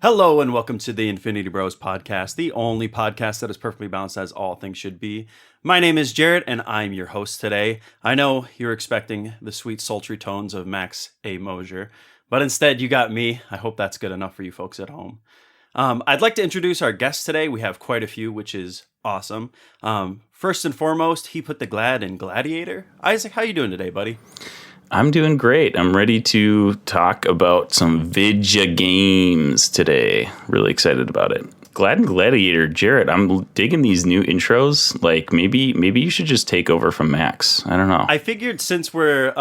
Hello and welcome to the Infinity Bros podcast, the only podcast that is perfectly balanced as all things should be. My name is Jarrett and I'm your host today. I know you're expecting the sweet sultry tones of Max A. Mosier, but instead you got me. I hope that's good enough for you folks at home. I'd like to introduce our guest today. We have quite a few, which is awesome. First and foremost, he put the glad in Gladiator. Isaac, how you doing today, buddy? I'm doing great. I'm ready to talk about some vidya games today. Really excited about it. Glad and Gladiator, Jarrett, I'm digging these new intros. Like maybe you should just take over from Max. I don't know. I figured since we're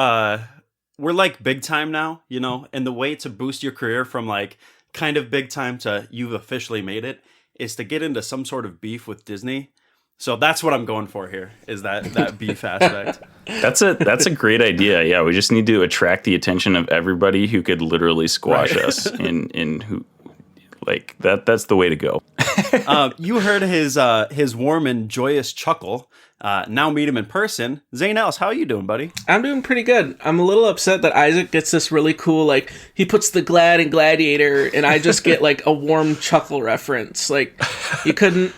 like big time now, you know, and the way to boost your career from like kind of big time to you've officially made it is to get into some sort of beef with Disney. So that's what I'm going for here, is that beef aspect. That's a great idea. Yeah, we just need to attract the attention of everybody who could literally squash us in who like that. That's the way to go. You heard his warm and joyous chuckle. Now meet him in person. Zane Ellis, how are you doing, buddy? I'm doing pretty good. I'm a little upset that Isaac gets this really cool, like, he puts the glad in Gladiator, and I just get, like, a warm chuckle reference. Like, you couldn't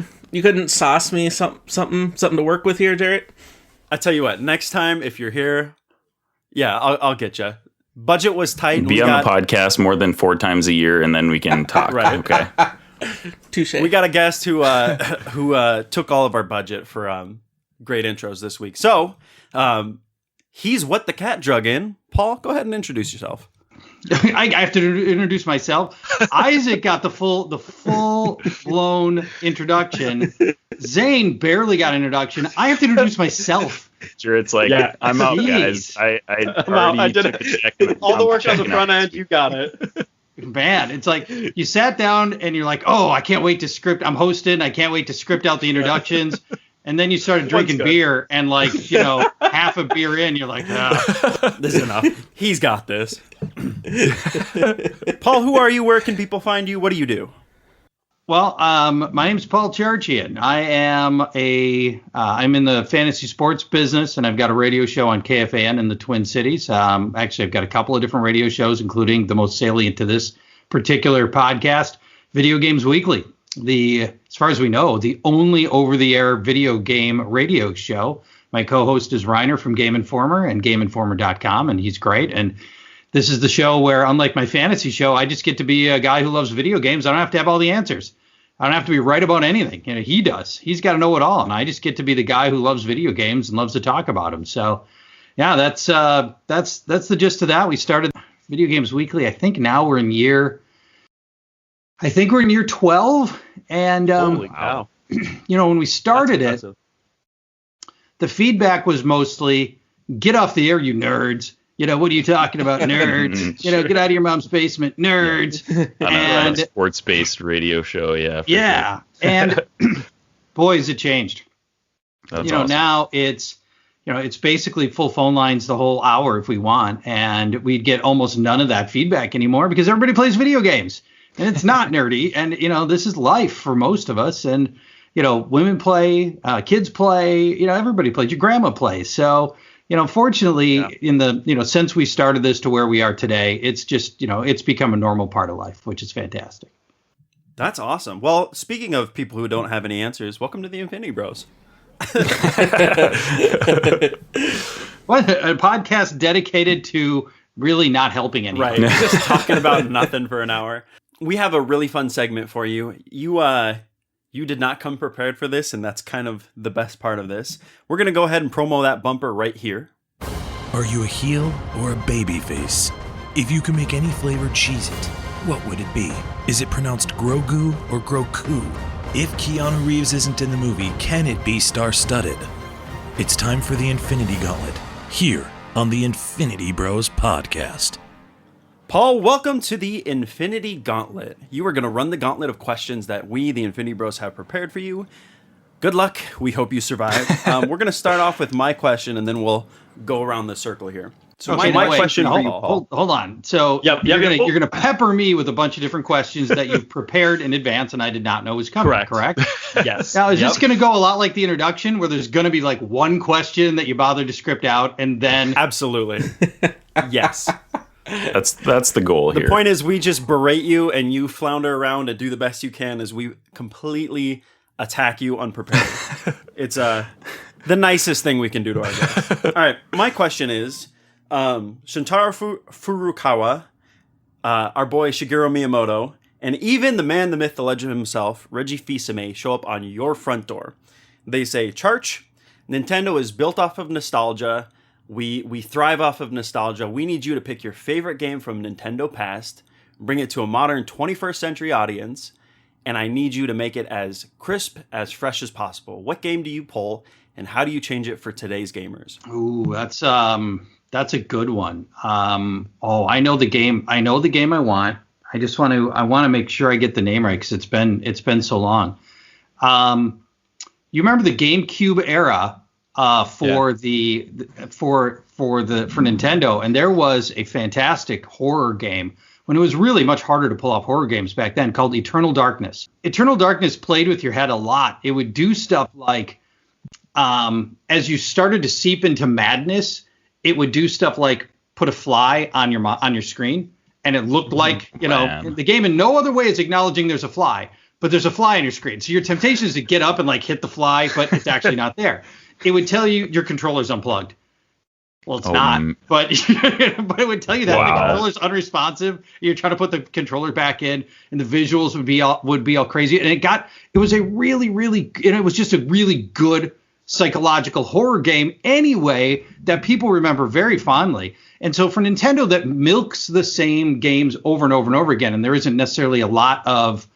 sauce me something to work with here, Jarrett? I tell you what, next time, if you're here, yeah, I'll get you. Budget was tight. Be on the podcast more than 4 times a year, and then we can talk. Right. Okay. Touche. We got a guest who took all of our budget for great intros this week. So he's what the cat drug in. Paul, go ahead and introduce yourself. I have to introduce myself. Isaac got the full blown introduction. Zane barely got an introduction. I have to introduce myself. Sure, it's like, yeah, I'm out, guys. I already took a check. All the work on the front end, you got it. Man, it's like you sat down and you're like, oh, I can't wait to script. I'm hosting. I can't wait to script out the introductions. And then you started drinking beer, and like, you know, half a beer in, you're like, ah. This is enough. He's got this. Paul, who are you? Where can people find you? What do you do? Well, my name's Paul Charchian. I am I'm in the fantasy sports business, and I've got a radio show on KFAN in the Twin Cities. Actually, I've got a couple of different radio shows, including the most salient to this particular podcast, Video Games Weekly. As far as we know, the only over-the-air video game radio show. My co-host is Reiner from Game Informer and GameInformer.com, and he's great. And this is the show where, unlike my fantasy show, I just get to be a guy who loves video games. I don't have to have all the answers. I don't have to be right about anything. You know, he does. He's got to know it all, and I just get to be the guy who loves video games and loves to talk about them. So, yeah, that's the gist of that. We started Video Games Weekly. I think now we're in year 12, and Holy cow. You know, when we started it, the feedback was mostly, get off the air, you nerds. You know, what are you talking about, nerds? You know, get out of your mom's basement, nerds. And a sports-based radio show, yeah. Yeah, sure. And boy, has it changed. That's awesome. Now it's basically full phone lines the whole hour if we want, and we'd get almost none of that feedback anymore because everybody plays video games. And it's not nerdy. And, you know, this is life for most of us. And, you know, women play, kids play, you know, everybody plays. Your grandma plays. So, you know, fortunately, in the, you know, since we started this to where we are today, it's just, you know, it's become a normal part of life, which is fantastic. That's awesome. Well, speaking of people who don't have any answers, welcome to the Infinity Bros. What, a podcast dedicated to really not helping anyone. Right. Just talking about nothing for an hour. We have a really fun segment for you. You did not come prepared for this, and that's kind of the best part of this. We're going to go ahead and promo that bumper right here. Are you a heel or a baby face? If you could make any flavor Cheez-It, what would it be? Is it pronounced Grogu or Groku? If Keanu Reeves isn't in the movie, can it be star-studded? It's time for the Infinity Gauntlet, here on the Infinity Bros podcast. Paul, welcome to the Infinity Gauntlet. You are going to run the gauntlet of questions that we, the Infinity Bros, have prepared for you. Good luck. We hope you survive. We're going to start off with my question, and then we'll go around the circle here. So okay, my wait, question for you, hold on. So you're gonna pepper me with a bunch of different questions that you've prepared in advance and I did not know was coming. Correct? Yes. Now is this gonna go a lot like the introduction, where there's gonna be like one question that you bothered to script out and then? Absolutely. Yes. That's the goal The here. point is, we just berate you, and you flounder around and do the best you can as we completely attack you unprepared. It's the nicest thing we can do to our guests. All right, my question is, Shintaro Furukawa, our boy Shigeru Miyamoto, and even the man, the myth, the legend himself, Reggie Fils-Aimé, show up on your front door. They say, Charch, Nintendo is built off of nostalgia. We thrive off of nostalgia. We need you to pick your favorite game from Nintendo past, bring it to a modern 21st century audience, and I need you to make it as crisp, as fresh as possible. What game do you pull, and how do you change it for today's gamers? Ooh, that's a good one. I know the game. I know the game I want. I want to make sure I get the name right because it's been so long. You remember the GameCube era for Nintendo, and there was a fantastic horror game when it was really much harder to pull off horror games back then, called Eternal Darkness. Eternal Darkness played with your head a lot. It would do stuff like, as you started to seep into madness, it would do stuff like put a fly on your screen, and it looked like, the game in no other way is acknowledging there's a fly, but there's a fly on your screen. So your temptation is to get up and like hit the fly, but it's actually not there. It would tell you your controller's unplugged. Well, it's not, but but it would tell you that the controller's unresponsive. You're trying to put the controller back in, and the visuals would be all crazy. And it was a really, really, and it was just a really good psychological horror game anyway that people remember very fondly. And so for Nintendo, that milks the same games over and over and over again, and there isn't necessarily a lot of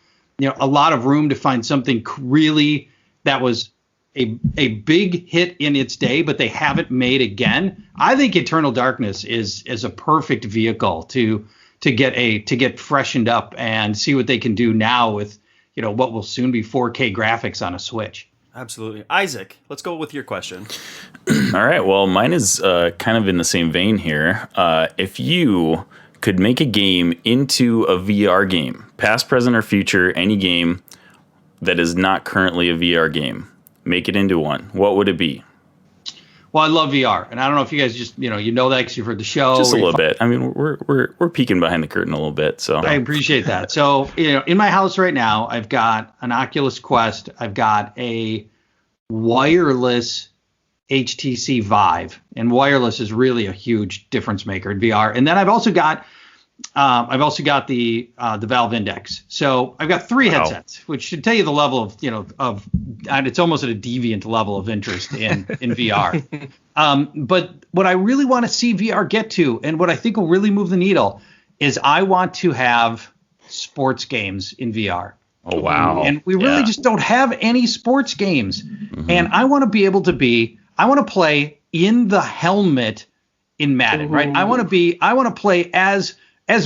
room to find something really that was a big hit in its day, but they haven't made again. I think Eternal Darkness is a perfect vehicle to get freshened up and see what they can do now with what will soon be 4K graphics on a Switch. Absolutely. Isaac, let's go with your question. All right. Well, mine is kind of in the same vein here. If you could make a game into a VR game, past, present, or future, any game that is not currently a VR game, make it into one, what would it be? Well, I love VR, and I don't know if you guys just that because you've heard the show. Just a little bit. I mean, we're peeking behind the curtain a little bit, so I appreciate that. So in my house right now, I've got an Oculus Quest, I've got a wireless HTC Vive, and wireless is really a huge difference maker in VR. And then I've also got the Valve Index. So I've got three headsets, which should tell you the level of and it's almost at a deviant level of interest in VR. But what I really want to see VR get to, and what I think will really move the needle, is I want to have sports games in VR. Oh, wow. And we really just don't have any sports games. Mm-hmm. And I want to be able to I want to play in the helmet in Madden, right? I want to play as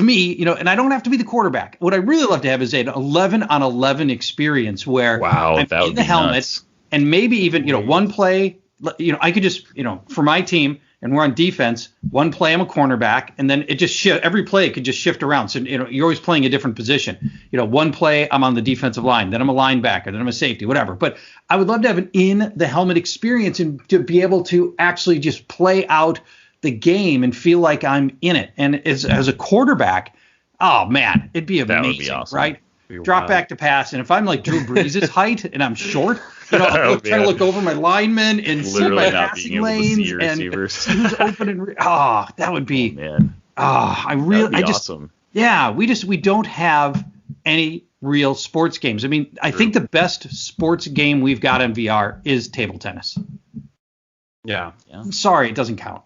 me, and I don't have to be the quarterback. What I really love to have is an 11-on-11 experience where I'm in the helmet nuts. And maybe even, one play, I could just, for my team, and we're on defense, one play I'm a cornerback, and then it just every play could just shift around. So, you're always playing a different position. One play I'm on the defensive line, then I'm a linebacker, then I'm a safety, whatever. But I would love to have an in the helmet experience and to be able to actually just play out the game and feel like I'm in it. And as a quarterback, oh man, it'd be amazing, would be awesome. Right? Drop back to pass, and if I'm like Drew Brees' height and I'm short, I'm trying to look over my linemen and see my passing lanes and see who's open and that would be awesome. Yeah, we don't have any real sports games. I mean, I think the best sports game we've got in VR is table tennis. Yeah. I'm sorry, it doesn't count.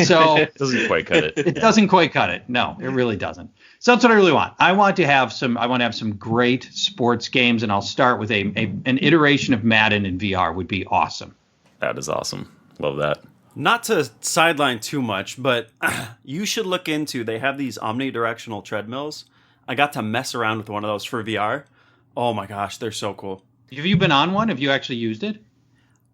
So it doesn't quite cut it. It doesn't quite cut it. No, it really doesn't. So that's what I really want. I want to have some great sports games, and I'll start with an iteration of Madden in VR would be awesome. That is awesome. Love that. Not to sideline too much, but you should look into, they have these omnidirectional treadmills. I got to mess around with one of those for VR. Oh my gosh, they're so cool. Have you been on one? Have you actually used it?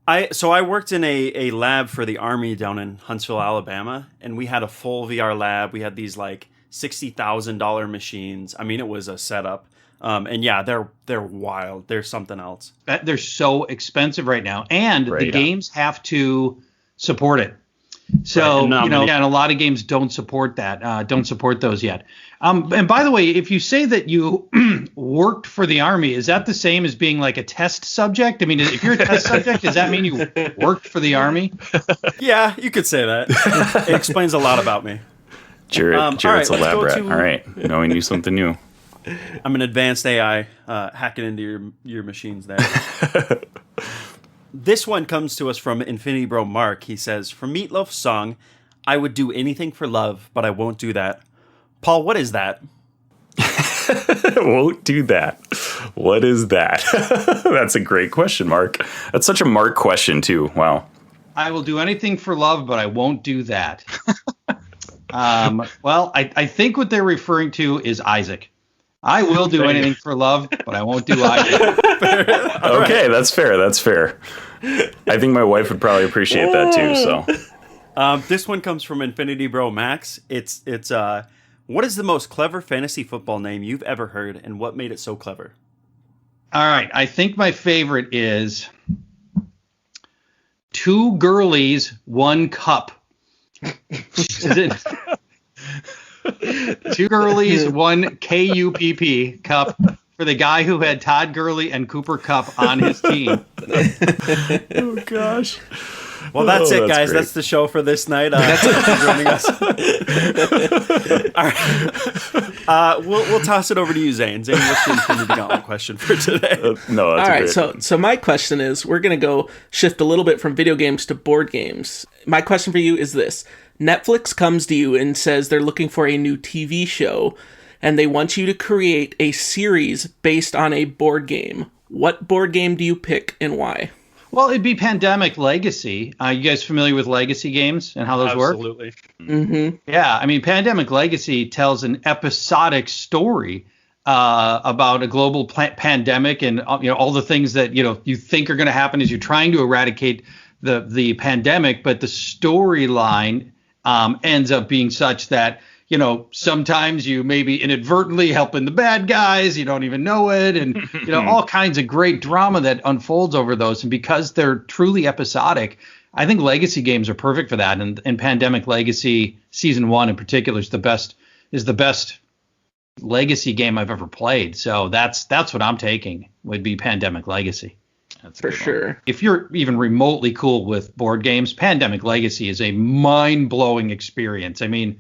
I worked in a lab for the Army down in Huntsville, Alabama, and we had a full VR lab. We had these like $60,000 machines. I mean, it was a setup. And yeah, they're wild. They're something else. They're so expensive right now, and the games have to support it. So, and and a lot of games don't support that, don't support those yet. And by the way, if you say that you worked for the Army, is that the same as being like a test subject? I mean, if you're a test subject, does that mean you worked for the Army? Yeah, you could say that. It explains a lot about me. Jared's all right, a lab rat. All right, now we knew something new. I'm an advanced AI hacking into your machines there. This one comes to us from Infinity Bro Mark. He says, from Meatloaf's song, I would do anything for love, but I won't do that. Paul, what is that? Won't do that. What is that? That's a great question, Mark. That's such a Mark question, too. Wow. I will do anything for love, but I won't do that. Well, I think what they're referring to is Isaac. I will do anything for love, but I won't do Isaac. Okay, that's fair. That's fair. I think my wife would probably appreciate that, too. So, this one comes from Infinity Bro Max. It's what is the most clever fantasy football name you've ever heard, and what made it so clever? All right, I think my favorite is 2 girlies, 1 cup. Is it 2 girlies, 1 KUPP cup for the guy who had Todd Gurley and Cooper Kupp on his team? oh gosh. Well, that's it, guys. Great. That's the show for this night. Thanks for joining us. All right. We'll toss it over to you, Zane. Zane, what's the Infinity Gauntlet question for today? No, that's All right, great. so my question is, we're going to go shift a little bit from video games to board games. My question for you is this. Netflix comes to you and says they're looking for a new TV show, and they want you to create a series based on a board game. What board game do you pick and why? Well, it'd be Pandemic Legacy. You guys familiar with legacy games and how those work? Absolutely. Mm-hmm. Yeah, I mean, Pandemic Legacy tells an episodic story about a global pandemic and all the things that you think are going to happen as you're trying to eradicate the pandemic, but the storyline ends up being such that sometimes you may be inadvertently helping the bad guys, you don't even know it, and all kinds of great drama that unfolds over those. And because they're truly episodic, I think legacy games are perfect for that. And Pandemic Legacy Season 1 in particular is the best legacy game I've ever played. So that's what I'm taking, would be Pandemic Legacy. That's For sure. If you're even remotely cool with board games, Pandemic Legacy is a mind-blowing experience. I mean,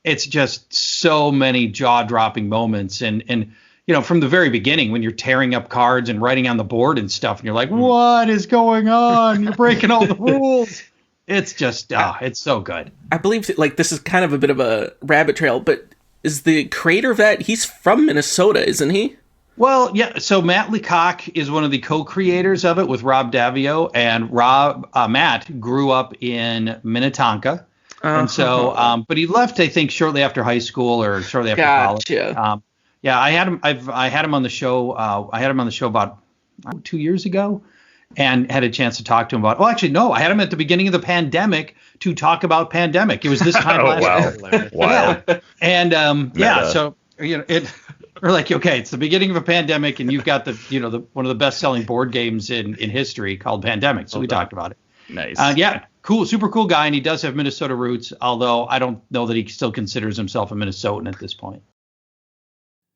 it's just so many jaw-dropping moments. And from the very beginning, when you're tearing up cards and writing on the board and stuff, and you're like, what is going on? You're breaking all the rules. It's just, it's so good. I believe this is kind of a bit of a rabbit trail, but is the creator of that, he's from Minnesota, isn't he? Well, yeah. So Matt Leacock is one of the co-creators of it with Rob Davio, and Matt grew up in Minnetonka. And so, but he left, I think, shortly after high school or shortly after college. Yeah, I had him. I had him on the show. I had him on the show about 2 years ago, and had a chance to talk to him about. Well, actually, no, I had him at the beginning of the pandemic to talk about pandemic. It was this time last year. Wow. Yeah. And so we're like, okay, it's the beginning of a pandemic, and you've got the one of the best-selling board games in history called Pandemic. So we talked about it. Nice. Yeah, cool, super cool guy, and he does have Minnesota roots, although I don't know that he still considers himself a Minnesotan at this point.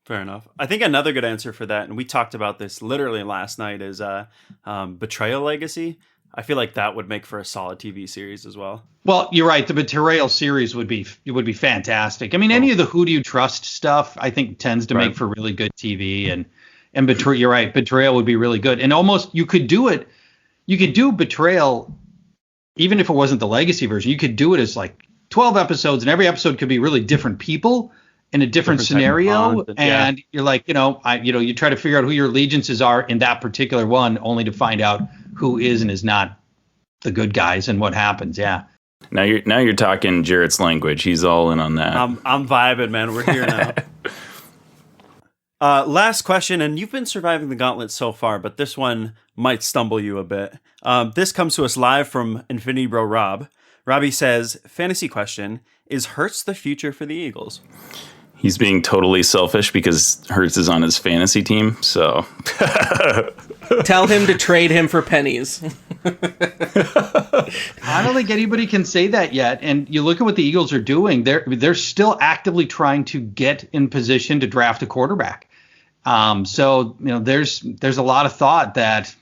Fair enough. I think another good answer for that, and we talked about this literally last night, is Betrayal Legacy. I feel like that would make for a solid TV series as well. Well, you're right. The Betrayal series would be fantastic. I mean, any of the Who Do You Trust stuff, I think, tends to make for really good TV. And you're right. Betrayal would be really good. And almost you could do it. You could do Betrayal, even if it wasn't the legacy version. You could do it as like 12 episodes, and every episode could be really different people in a different scenario. And you're like, you try to figure out who your allegiances are in that particular one, only to find out who is and is not the good guys and what happens. Yeah. Now you're talking Jarrett's language. He's all in on that. I'm vibing, man. We're here now. Last question, and you've been surviving the gauntlet so far, but this one might stumble you a bit. This comes to us live from Infinity Bro Rob. Robbie says, fantasy question, is Hurts the future for the Eagles? He's being totally selfish because Hurts is on his fantasy team, so... Tell him to trade him for pennies. I don't think anybody can say that yet. And you look at what the Eagles are doing; they're still actively trying to get in position to draft a quarterback. So there's a lot of thought that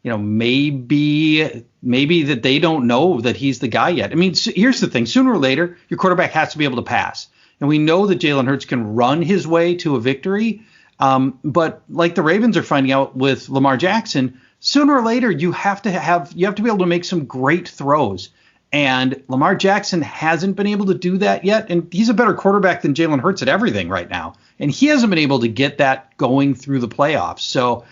maybe that they don't know that he's the guy yet. I mean, here's the thing: sooner or later, your quarterback has to be able to pass, and we know that Jalen Hurts can run his way to a victory. But like the Ravens are finding out with Lamar Jackson, sooner or later you have to be able to make some great throws. And Lamar Jackson hasn't been able to do that yet. And he's a better quarterback than Jalen Hurts at everything right now. And he hasn't been able to get that going through the playoffs. So,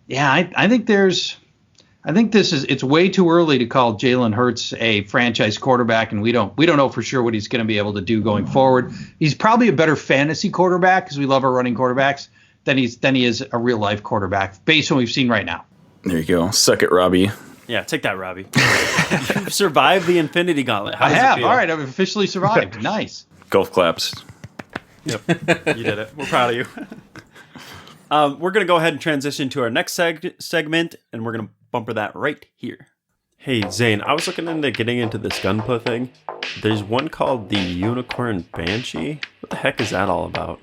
yeah, I think it's way too early to call Jalen Hurts a franchise quarterback, and we don't know for sure what he's going to be able to do going forward. He's probably a better fantasy quarterback, because we love our running quarterbacks, than he is a real life quarterback based on what we've seen right now. There you go. Suck it, Robbie. Yeah, take that, Robbie. You've survived the Infinity Gauntlet. How I does have. it feel? All right, I've officially survived. Nice. Golf claps. Yep, you did it. We're proud of you. We're going to go ahead and transition to our next segment, and we're going to bumper that right here. Hey, Zane, I was looking into getting into this Gunpla thing. There's one called the Unicorn Banshee. What the heck is that all about?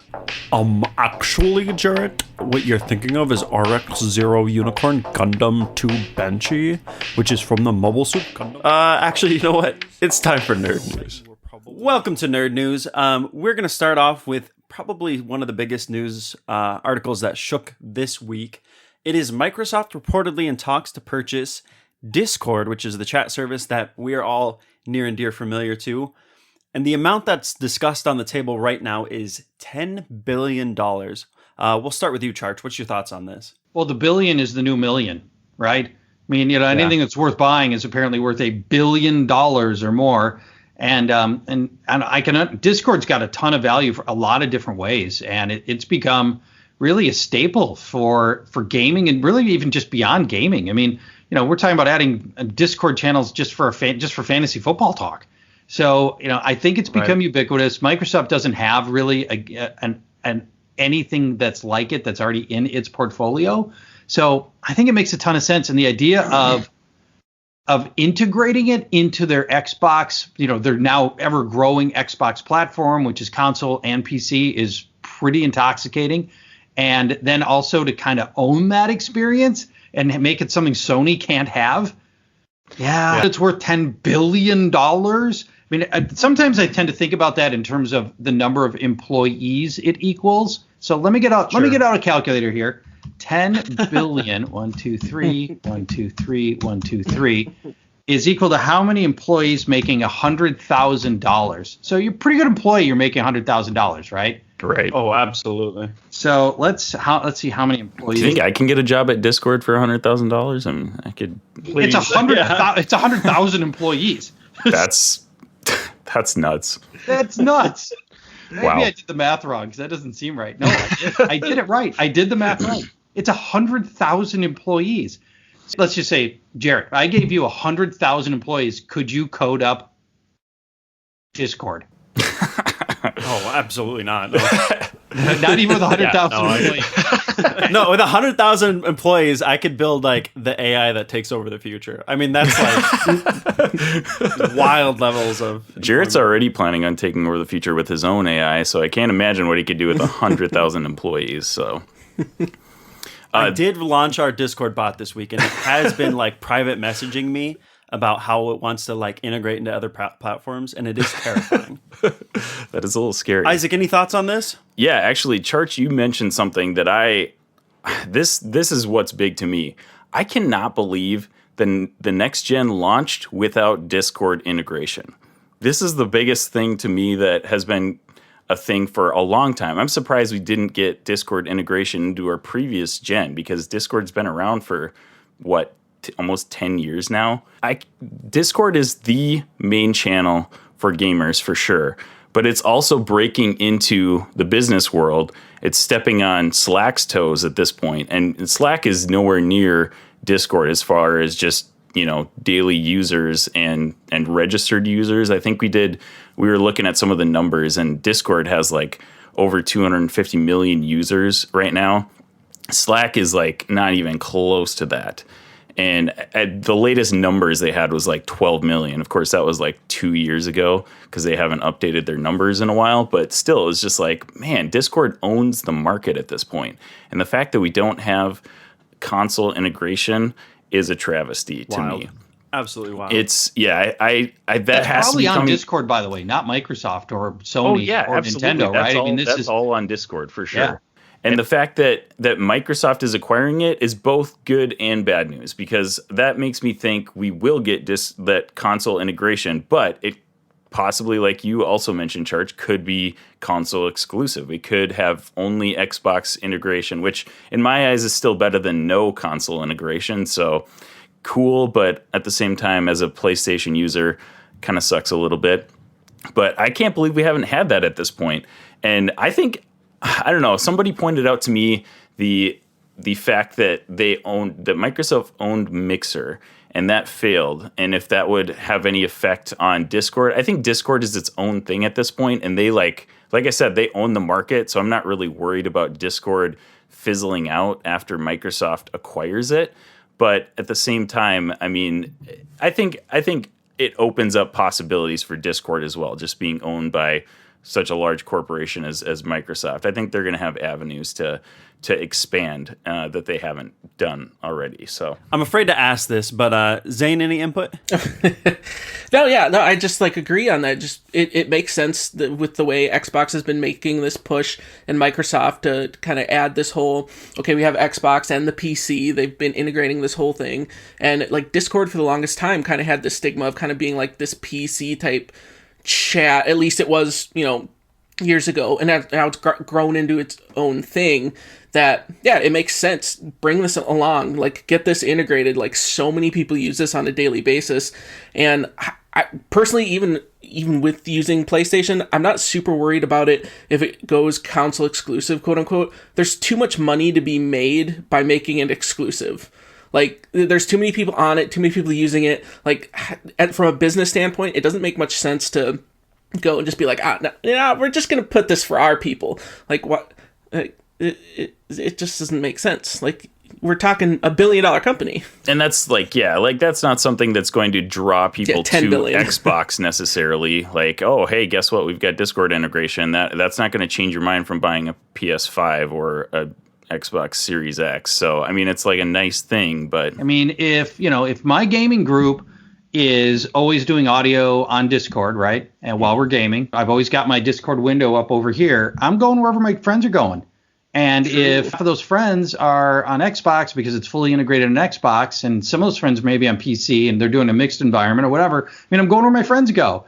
Actually, Jarrett, what you're thinking of is RX-0 Unicorn Gundam 2 Banshee, which is from the Mobile Suit Gundam. Actually, you know what? It's time for Nerd News. Welcome to Nerd News. We're going to start off with probably one of the biggest news articles that shook this week. It is Microsoft reportedly in talks to purchase Discord, which is the chat service that we are all near and dear familiar to. And the amount that's discussed on the table right now is $10 billion. We'll start with you, Charch. What's your thoughts on this? Well, the billion is the new million, right? I mean, anything that's worth buying is apparently worth $1 billion or more. And Discord's got a ton of value for a lot of different ways, and it's become really a staple for gaming, and really even just beyond gaming. I mean, we're talking about adding Discord channels just for fantasy football talk. So, I think it's become ubiquitous. Microsoft doesn't have really anything that's like it that's already in its portfolio. So I think it makes a ton of sense. And the idea of integrating it into their Xbox, their now ever growing Xbox platform, which is console and PC, is pretty intoxicating. And then also to kind of own that experience and make it something Sony can't have. Yeah. It's worth $10 billion. I mean, sometimes I tend to think about that in terms of the number of employees it equals. So let me get out a calculator here. 10 billion, 1, 2, 3, 1, 2, 3, 1, 2, 3, is equal to how many employees making $100,000. So you're a pretty good employee. You're making $100,000, right? Right. Oh, absolutely. So let's see how many employees. Do you think I can get a job at Discord for $100,000? I mean, I could. Please. It's 100,000 employees. That's nuts. That's nuts. Maybe Wow. I did the math wrong, because that doesn't seem right. No, I did it right. I did the math right. It's 100,000 employees. So let's just say, Jarrett, I gave you 100,000 employees. Could you code up Discord? Oh, absolutely not. No. Not even with 100,000 employees. No, with 100,000 employees, I could build like the AI that takes over the future. I mean, that's like wild levels of. Jarrett's already planning on taking over the future with his own AI, so I can't imagine what he could do with 100,000 employees. So I did launch our Discord bot this week, and it has been like private messaging me about how it wants to like integrate into other platforms, and it is terrifying. That is a little scary. Isaac, any thoughts on this? Yeah, actually, Charch, you mentioned something that this is what's big to me. I cannot believe the next gen launched without Discord integration. This is the biggest thing to me that has been a thing for a long time. I'm surprised we didn't get Discord integration into our previous gen, because Discord's been around for almost 10 years now. Discord is the main channel for gamers for sure, but it's also breaking into the business world. It's stepping on Slack's toes at this point, and Slack is nowhere near Discord as far as just, daily users and registered users. I think we were looking at some of the numbers, and Discord has like over 250 million users right now. Slack is like not even close to that. And the latest numbers they had was like 12 million. Of course, that was like 2 years ago because they haven't updated their numbers in a while. But still, it's just like, man, Discord owns the market at this point. And the fact that we don't have console integration is a travesty to me. Absolutely wild. It's that That's has probably to be on Discord, by the way, not Microsoft or Sony or Nintendo, right? I mean, this is all on Discord for sure. Yeah. And the fact that Microsoft is acquiring it is both good and bad news, because that makes me think we will get that console integration, but it possibly, like you also mentioned, Charch, could be console exclusive. We could have only Xbox integration, which in my eyes is still better than no console integration. So cool, but at the same time, as a PlayStation user, kind of sucks a little bit. But I can't believe we haven't had that at this point. And I think, I don't know, somebody pointed out to me the fact that Microsoft owned Mixer and that failed, and if that would have any effect on Discord. I think Discord is its own thing at this point, and they like I said, they own the market, so I'm not really worried about Discord fizzling out after Microsoft acquires it. But at the same time, I mean, I think it opens up possibilities for Discord as well, just being owned by such a large corporation as Microsoft. I think they're going to have avenues to expand that they haven't done already. So I'm afraid to ask this, but Zane, any input? No, I just agree on that. Just it makes sense with the way Xbox has been making this push and Microsoft to kind of add this whole, okay, we have Xbox and the PC. They've been integrating this whole thing, and Discord for the longest time kind of had this stigma of kind of being like this PC type chat. At least it was, years ago, and now it's grown into its own thing. That it makes sense. Bring this along, get this integrated. So many people use this on a daily basis, and I personally, even with using PlayStation, I'm not super worried about it if it goes console exclusive, quote unquote. There's too much money to be made by making it exclusive. There's too many people on it, too many people using it. From a business standpoint, it doesn't make much sense to go and just be no, we're just going to put this for our people. What? It just doesn't make sense. We're talking $1 billion company. And that's that's not something that's going to draw people to Xbox necessarily. Oh, hey, guess what? We've got Discord integration. That's not going to change your mind from buying a PS5 or a Xbox Series X. So, I mean, it's a nice thing, but I mean, if my gaming group is always doing audio on Discord, right? And while we're gaming, I've always got my Discord window up over here. I'm going wherever my friends are going. And if half of those friends are on Xbox because it's fully integrated in Xbox, and some of those friends may be on PC and they're doing a mixed environment or whatever, I mean, I'm going where my friends go.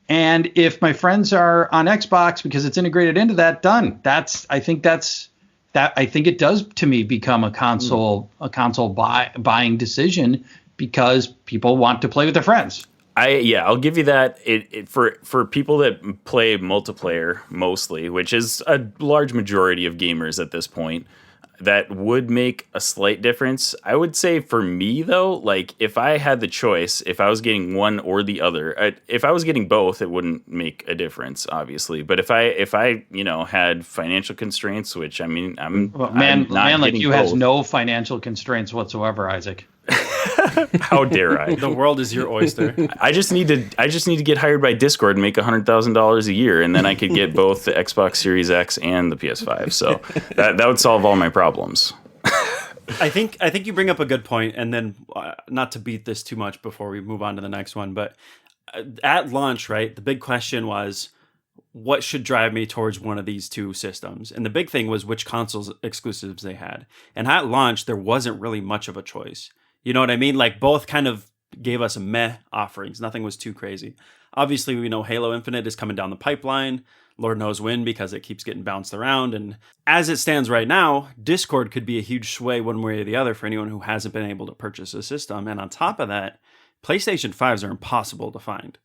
And if my friends are on Xbox because it's integrated into that, done. I think it does to me become a console buying decision, because people want to play with their friends. I'll give you that. For people that play multiplayer mostly, which is a large majority of gamers at this point, that would make a slight difference. I would say for me though, if I had the choice, if I was getting one or the other, if I was getting both, it wouldn't make a difference, obviously. But if I had financial constraints, which I mean, I'm like you has no financial constraints whatsoever, Isaac. How dare I? The world is your oyster. I just need to get hired by Discord and make $100,000 a year, and then I could get both the Xbox Series X and the PS5. So that would solve all my problems. I think you bring up a good point, and then not to beat this too much before we move on to the next one, but at launch, right, the big question was, what should drive me towards one of these two systems? And the big thing was which consoles exclusives they had. And at launch, there wasn't really much of a choice. You know what I mean? Both kind of gave us meh offerings. Nothing was too crazy. Obviously, we know Halo Infinite is coming down the pipeline. Lord knows when, because it keeps getting bounced around. And as it stands right now, Discord could be a huge sway one way or the other for anyone who hasn't been able to purchase a system. And on top of that, PlayStation 5s are impossible to find.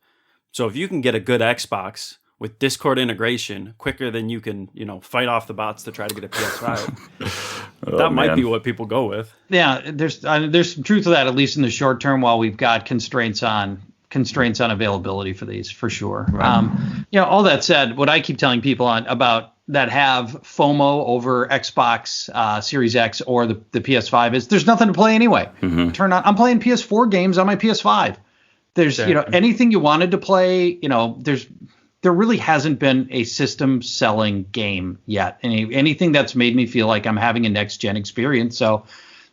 So if you can get a good Xbox with Discord integration quicker than you can, fight off the bots to try to get a PS5. That might be what people go with. Yeah, there's some truth to that, at least in the short term, while we've got constraints on availability for these, for sure. Right. All that said, what I keep telling people about that have FOMO over Xbox Series X or the PS5 is there's nothing to play anyway. Turn on. I'm playing PS4 games on my PS5. There's anything you wanted to play. There really hasn't been a system selling game yet. Anything that's made me feel like I'm having a next gen experience. So,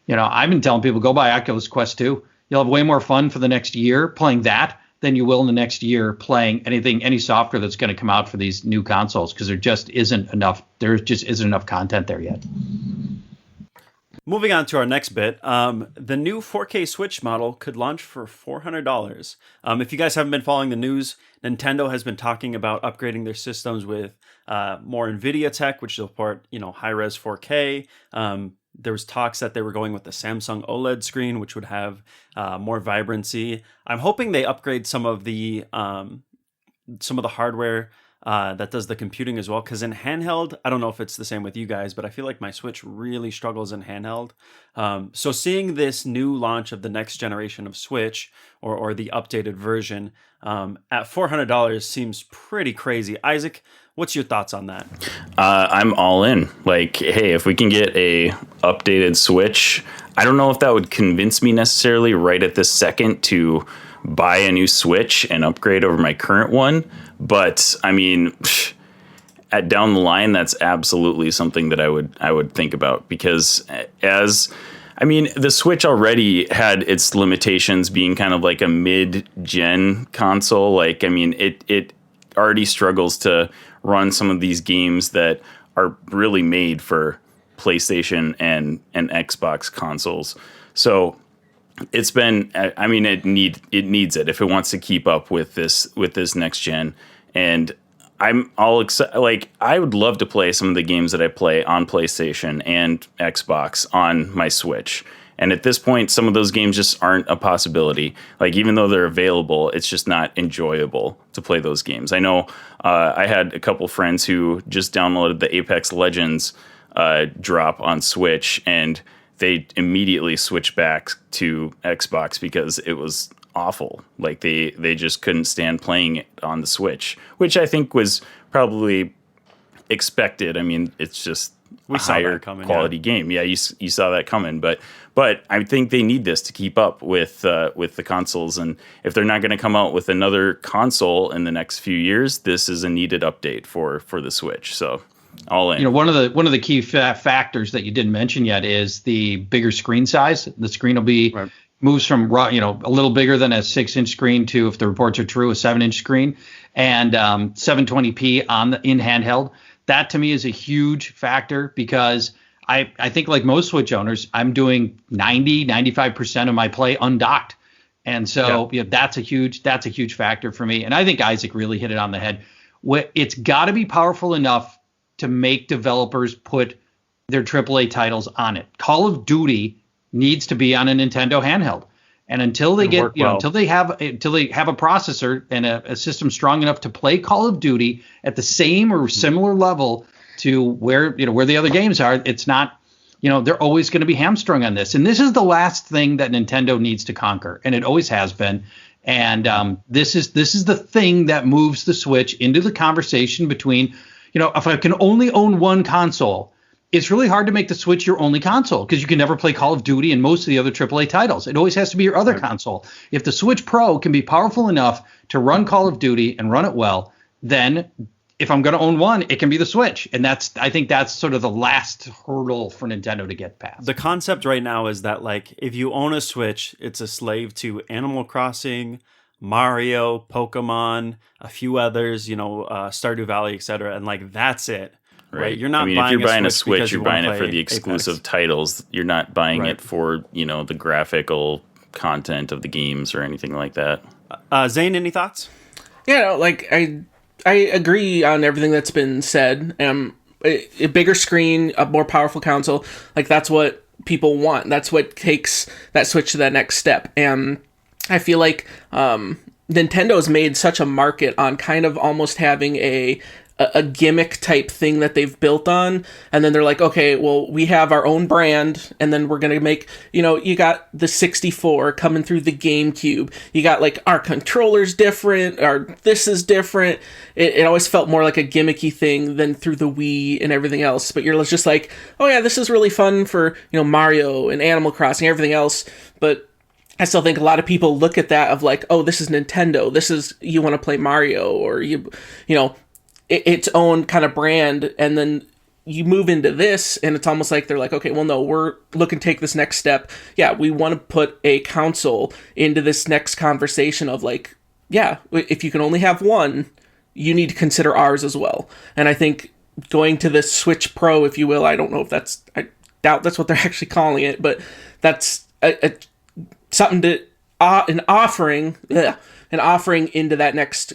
I've been telling people go buy Oculus Quest 2. You'll have way more fun for the next year playing that than you will in the next year playing any software that's going to come out for these new consoles, because there just isn't enough content there yet. Moving on to our next bit, the new 4K Switch model could launch for $400. If you guys haven't been following the news, Nintendo has been talking about upgrading their systems with more NVIDIA tech, which will support high-res 4K. There was talks that they were going with the Samsung OLED screen, which would have more vibrancy. I'm hoping they upgrade some of the hardware that does the computing as well. Because in handheld, I don't know if it's the same with you guys, but I feel like my Switch really struggles in handheld. So seeing this new launch of the next generation of Switch or the updated version at $400 seems pretty crazy. Isaac, what's your thoughts on that? I'm all in. Like, hey, if we can get a updated Switch, I don't know if that would convince me necessarily right at this second to buy a new Switch and upgrade over my current one. But I mean, down the line, that's absolutely something that I would think about, because the Switch already had its limitations being kind of like a mid-gen console. It already struggles to run some of these games that are really made for PlayStation and Xbox consoles. So it's been, it needs it if it wants to keep up with this next gen. And I'm all excited. Like, I would love to play some of the games that I play on PlayStation and Xbox on my Switch. And at this point, some of those games just aren't a possibility. Like, even though they're available, it's just not enjoyable to play those games. I know I had a couple friends who just downloaded the Apex Legends drop on Switch, and they immediately switched back to Xbox because it was awful. Like, they just couldn't stand playing it on the Switch, which I think was probably expected. I mean, it's just a higher quality game. Yeah, you saw that coming. But I think they need this to keep up with the consoles. And if they're not going to come out with another console in the next few years, this is a needed update for the Switch. So all in. One of the key factors that you didn't mention yet is the bigger screen size. The screen will be moves from a little bigger than a 6-inch screen to, if the reports are true, a 7-inch screen, and 720p in handheld. That to me is a huge factor, because I think, like most Switch owners, I'm doing 95% of my play undocked. And so that's a huge factor for me. And I think Isaac really hit it on the head. It's got to be powerful enough to make developers put their AAA titles on it. Call of Duty needs to be on a Nintendo handheld. And until they until they have a processor and a system strong enough to play Call of Duty at the same or similar level to where the other games are, it's not, they're always going to be hamstrung on this. And this is the last thing that Nintendo needs to conquer, and it always has been. And this is the thing that moves the Switch into the conversation between, if I can only own one console, it's really hard to make the Switch your only console, because you can never play Call of Duty and most of the other AAA titles. It always has to be your other console. If the Switch Pro can be powerful enough to run Call of Duty and run it well, then if I'm going to own one, it can be the Switch. And I think that's sort of the last hurdle for Nintendo to get past. The concept right now is that, like, if you own a Switch, it's a slave to Animal Crossing, Mario, Pokemon, a few others, Stardew Valley, etc. And like, that's it. Right. You're not buying if you're buying a Switch, you're buying it for the exclusive titles. You're not buying it for, the graphical content of the games or anything like that. Zane, any thoughts? Yeah, I agree on everything that's been said. A bigger screen, a more powerful console, like, that's what people want. That's what takes that Switch to that next step. And I feel like Nintendo's made such a market on kind of almost having a a gimmick type thing that they've built on, and then they're like, okay, well, we have our own brand, and then we're gonna make, you got the 64 coming through the GameCube, you got like our controller's different, or this is different. It always felt more like a gimmicky thing than through the Wii and everything else. But you're just like, oh yeah, this is really fun for Mario and Animal Crossing, everything else. But I still think a lot of people look at that of like, oh, this is Nintendo. This is, you want to play Mario, or its own kind of brand. And then you move into this, and it's almost like they're like, okay, well, no, we're looking to take this next step. Yeah, we want to put a console into this next conversation of like, yeah, if you can only have one, you need to consider ours as well. And I think going to the Switch Pro, if you will, I don't know if I doubt that's what they're actually calling it, but that's something to an offering into that next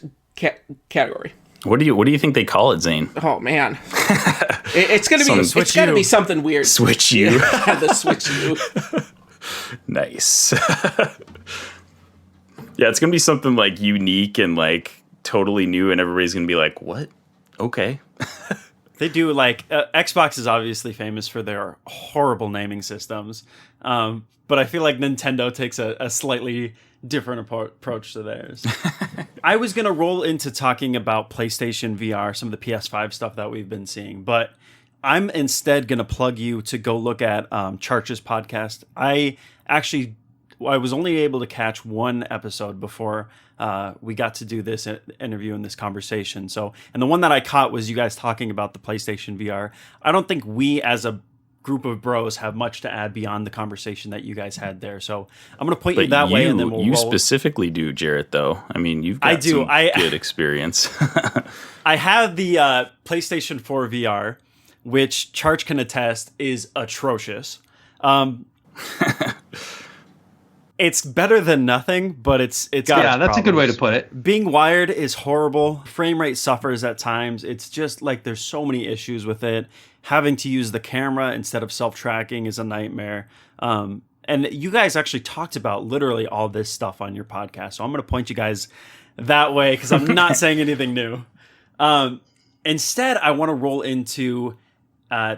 category. What do you think they call it, Zane? Oh man, it's gonna be something weird. Switch U. Yeah, the Switch U. Nice. Yeah, it's gonna be something like unique and like totally new, and everybody's gonna be like, "What? Okay." They do like Xbox is obviously famous for their horrible naming systems. But I feel like Nintendo takes a slightly different approach to theirs. I was going to roll into talking about PlayStation VR, some of the PS5 stuff that we've been seeing, but I'm instead going to plug you to go look at Charch's podcast. I was only able to catch one episode before we got to do this interview and this conversation. And the one that I caught was you guys talking about the PlayStation VR. I don't think we as a group of bros have much to add beyond the conversation that you guys had there. So I'm going to point you that way, and then we'll roll. Specifically do, Jarrett, though. I mean, you've got some good experience. I have the PlayStation 4 VR, which Charch can attest is atrocious. It's better than nothing, but it's got its that's a good way to put it. Being wired is horrible. Frame rate suffers at times. It's just like there's so many issues with it. Having to use the camera instead of self-tracking is a nightmare. And you guys actually talked about literally all this stuff on your podcast, so I'm going to point you guys that way because I'm not saying anything new. Instead, I want to roll into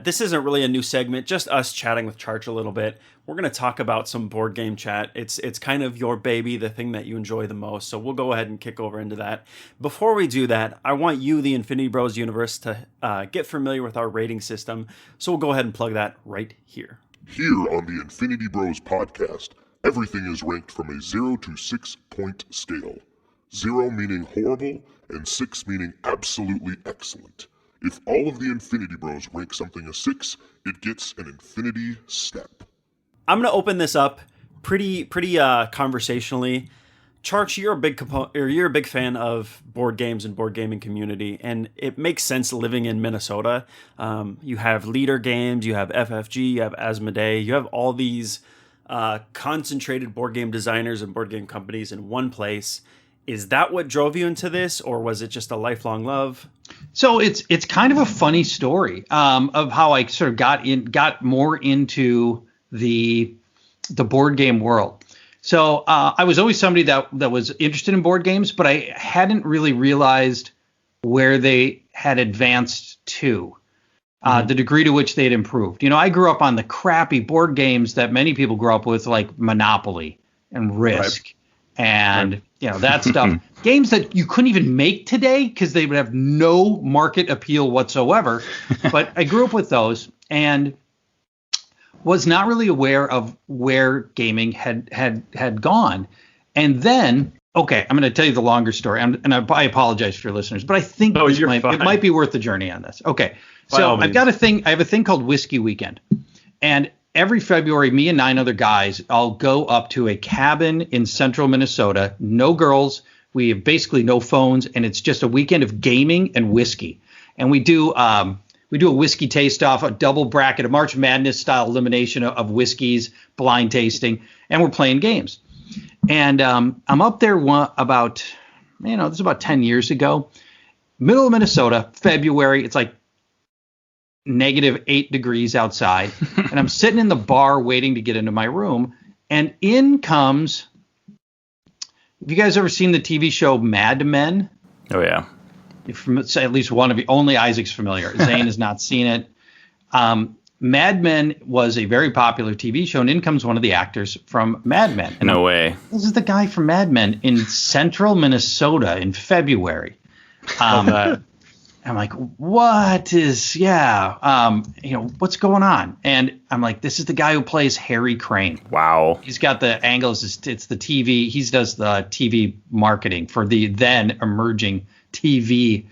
this isn't really a new segment, just us chatting with Charch a little bit. We're going to talk about some board game chat. It's kind of your baby, the thing that you enjoy the most. So we'll go ahead and kick over into that. Before we do that, I want you, the Infinity Bros universe, to get familiar with our rating system. So we'll go ahead and plug that right here. Here on the Infinity Bros podcast, everything is ranked from a 0 to 6 point scale. 0 meaning horrible, and 6 meaning absolutely excellent. If all of the Infinity Bros rank something a 6, it gets an Infinity Step. I'm going to open this up pretty conversationally. Charch, you're a big fan of board games and board gaming community, and it makes sense living in Minnesota. You have Leader Games, you have FFG, you have Asmodee, you have all these concentrated board game designers and board game companies in one place. Is that what drove you into this, or was it just a lifelong love? So it's kind of a funny story of how I sort of got more into the board game world. So I was always somebody that was interested in board games, but I hadn't really realized where they had advanced to, the degree to which they had improved. I grew up on the crappy board games that many people grew up with, like Monopoly and Risk. Right. And that stuff. Games that you couldn't even make today because they would have no market appeal whatsoever. But I grew up with those and was not really aware of where gaming had gone. And then, okay, I'm going to tell you the longer story. And I apologize for your listeners, but I think it might be worth the journey on this. Okay, so I have a thing called Whiskey Weekend. And every February, me and 9 other guys, I'll go up to a cabin in central Minnesota. No girls. We have basically no phones, and it's just a weekend of gaming and whiskey. And we do a whiskey taste-off, a double bracket, a March Madness-style elimination of whiskeys, blind tasting, and we're playing games. And I'm up there this is about 10 years ago. Middle of Minnesota, February, it's like -8 degrees outside, and I'm sitting in the bar waiting to get into my room, and in comes, have you guys ever seen the TV show Mad Men? Oh, yeah. at least one of you, only Isaac's familiar. Zane has not seen it. Mad Men was a very popular TV show, and in comes one of the actors from Mad Men. And No way. This is the guy from Mad Men in central Minnesota in February. I'm like, what's going on? And I'm like, this is the guy who plays Harry Crane. Wow. He's got the angles. It's the TV. He does the TV marketing for the then emerging TV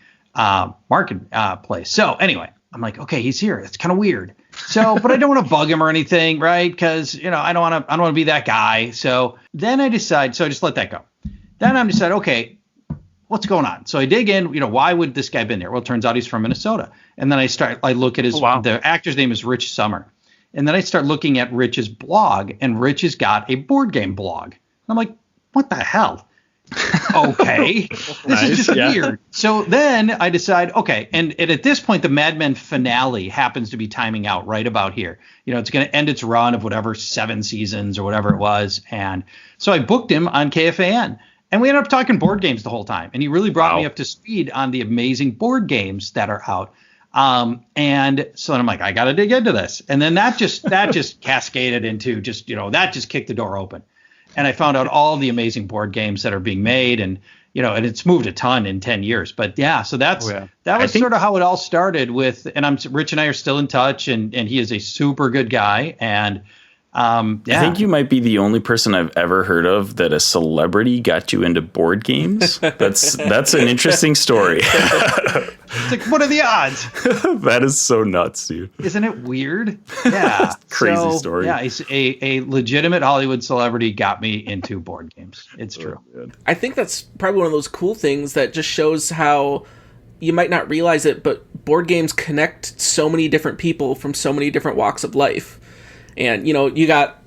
marketplace. So anyway, I'm like, okay, he's here. It's kind of weird. So, but I don't want to bug him or anything, right? Because, I don't want to be that guy. So then I decide, I just let that go. Then I decide, okay, what's going on? So I dig in, why would this guy been there? Well, it turns out he's from Minnesota. And then I look at the actor's name is Rich Summer. And then I start looking at Rich's blog, and Rich has got a board game blog. I'm like, what the hell? Okay, this is just weird. So then I decide, okay, and at this point, the Mad Men finale happens to be timing out right about here. It's going to end its run of whatever 7 seasons or whatever it was. And so I booked him on KFAN. And we ended up talking board games the whole time. And he really brought me up to speed on the amazing board games that are out. And so then I'm like, I got to dig into this. And then that just cascaded into that just kicked the door open. And I found out all the amazing board games that are being made. And, and it's moved a ton in 10 years. But yeah, so that was sort of how it all started with. And Rich and I are still in touch. And he is a super good guy. And I think you might be the only person I've ever heard of that a celebrity got you into board games. That's an interesting story. It's like, what are the odds? That is so nuts, dude. Isn't it weird? Yeah. Crazy story. Yeah, it's a legitimate Hollywood celebrity got me into board games. It's true. I think that's probably one of those cool things that just shows how you might not realize it, but board games connect so many different people from so many different walks of life. And, you got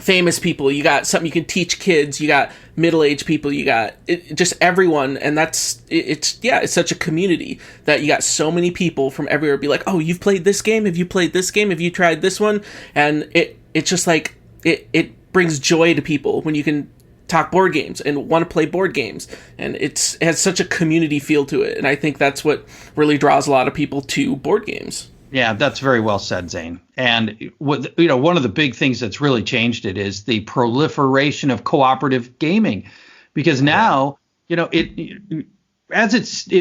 famous people, you got something you can teach kids, you got middle-aged people, you got just everyone. And it's such a community that you got so many people from everywhere be like, oh, you've played this game? Have you played this game? Have you tried this one? And it's just like, it brings joy to people when you can talk board games and want to play board games. And it has such a community feel to it. And I think that's what really draws a lot of people to board games. Yeah, that's very well said, Zane. And one of the big things that's really changed it is the proliferation of cooperative gaming, because now, it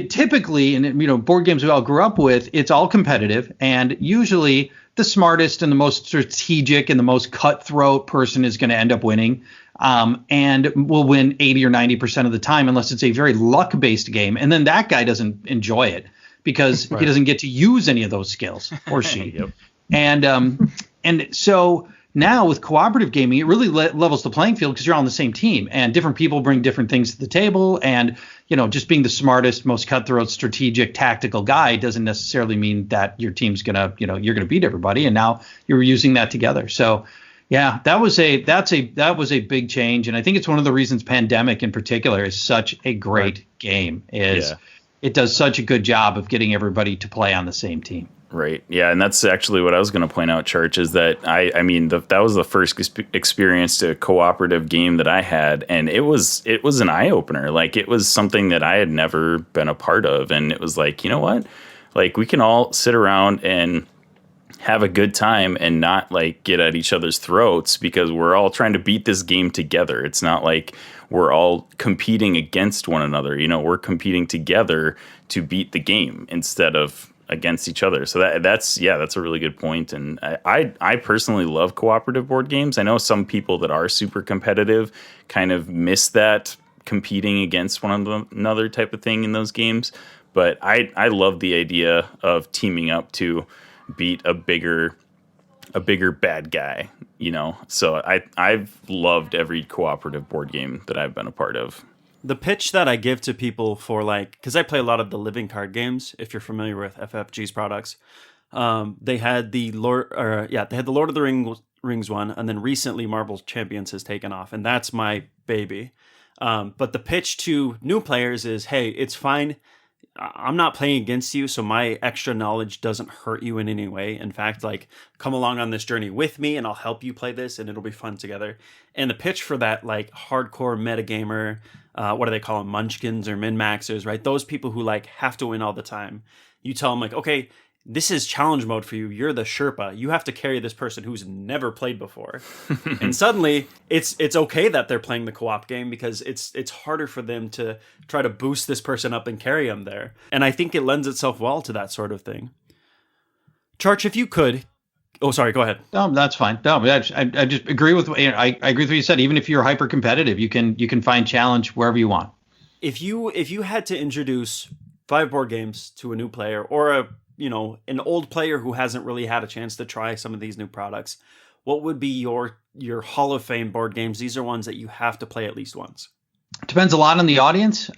typically, and board games we all grew up with, it's all competitive, and usually the smartest and the most strategic and the most cutthroat person is going to end up winning, and will win 80 or 90% of the time, unless it's a very luck-based game, and then that guy doesn't enjoy it, because he doesn't get to use any of those skills, or she. Yep. And so now with cooperative gaming, it really levels the playing field, because you're all on the same team, and different people bring different things to the table. And, just being the smartest, most cutthroat, strategic, tactical guy doesn't necessarily mean that your team's going to, you're going to beat everybody. And now you're using that together. So yeah, that was a big change. And I think it's one of the reasons Pandemic in particular is such a great game. It does such a good job of getting everybody to play on the same team. Right. Yeah. And that's actually what I was going to point out, Church, is that that was the first experience to a cooperative game that I had. And it was an eye opener. Like, it was something that I had never been a part of. And it was like, you know what? Like, we can all sit around and have a good time and not like get at each other's throats, because we're all trying to beat this game together. It's not like we're all competing against one another. We're competing together to beat the game instead of against each other. So that's a really good point. And I personally love cooperative board games. I know some people that are super competitive kind of miss that competing against one another type of thing in those games. But I love the idea of teaming up to beat a bigger bad guy, So I've loved every cooperative board game that I've been a part of. The pitch that I give to people for, like, because I play a lot of the living card games, if you're familiar with FFG's products, they had the Lord of the Rings one, and then recently Marvel Champions has taken off, and that's my baby. But the pitch to new players is, hey, it's fine. I'm not playing against you, so my extra knowledge doesn't hurt you in any way. In fact, like, come along on this journey with me and I'll help you play this and it'll be fun together. And the pitch for that, like, hardcore metagamer, what do they call them? Munchkins or min-maxers, right? Those people who like have to win all the time. You tell them like, okay, this is challenge mode for you. You're the Sherpa. You have to carry this person who's never played before. And suddenly it's okay that they're playing the co-op game because it's harder for them to try to boost this person up and carry them there. And I think it lends itself well to that sort of thing. Charch, if you could. Oh, sorry, go ahead. No, that's fine. No, I just agree with I agree with what you said. Even if you're hyper competitive, you can find challenge wherever you want. If you had to introduce 5 board games to a new player or an old player who hasn't really had a chance to try some of these new products, what would be your Hall of Fame board games? These are ones that you have to play at least once. Depends a lot on the audience,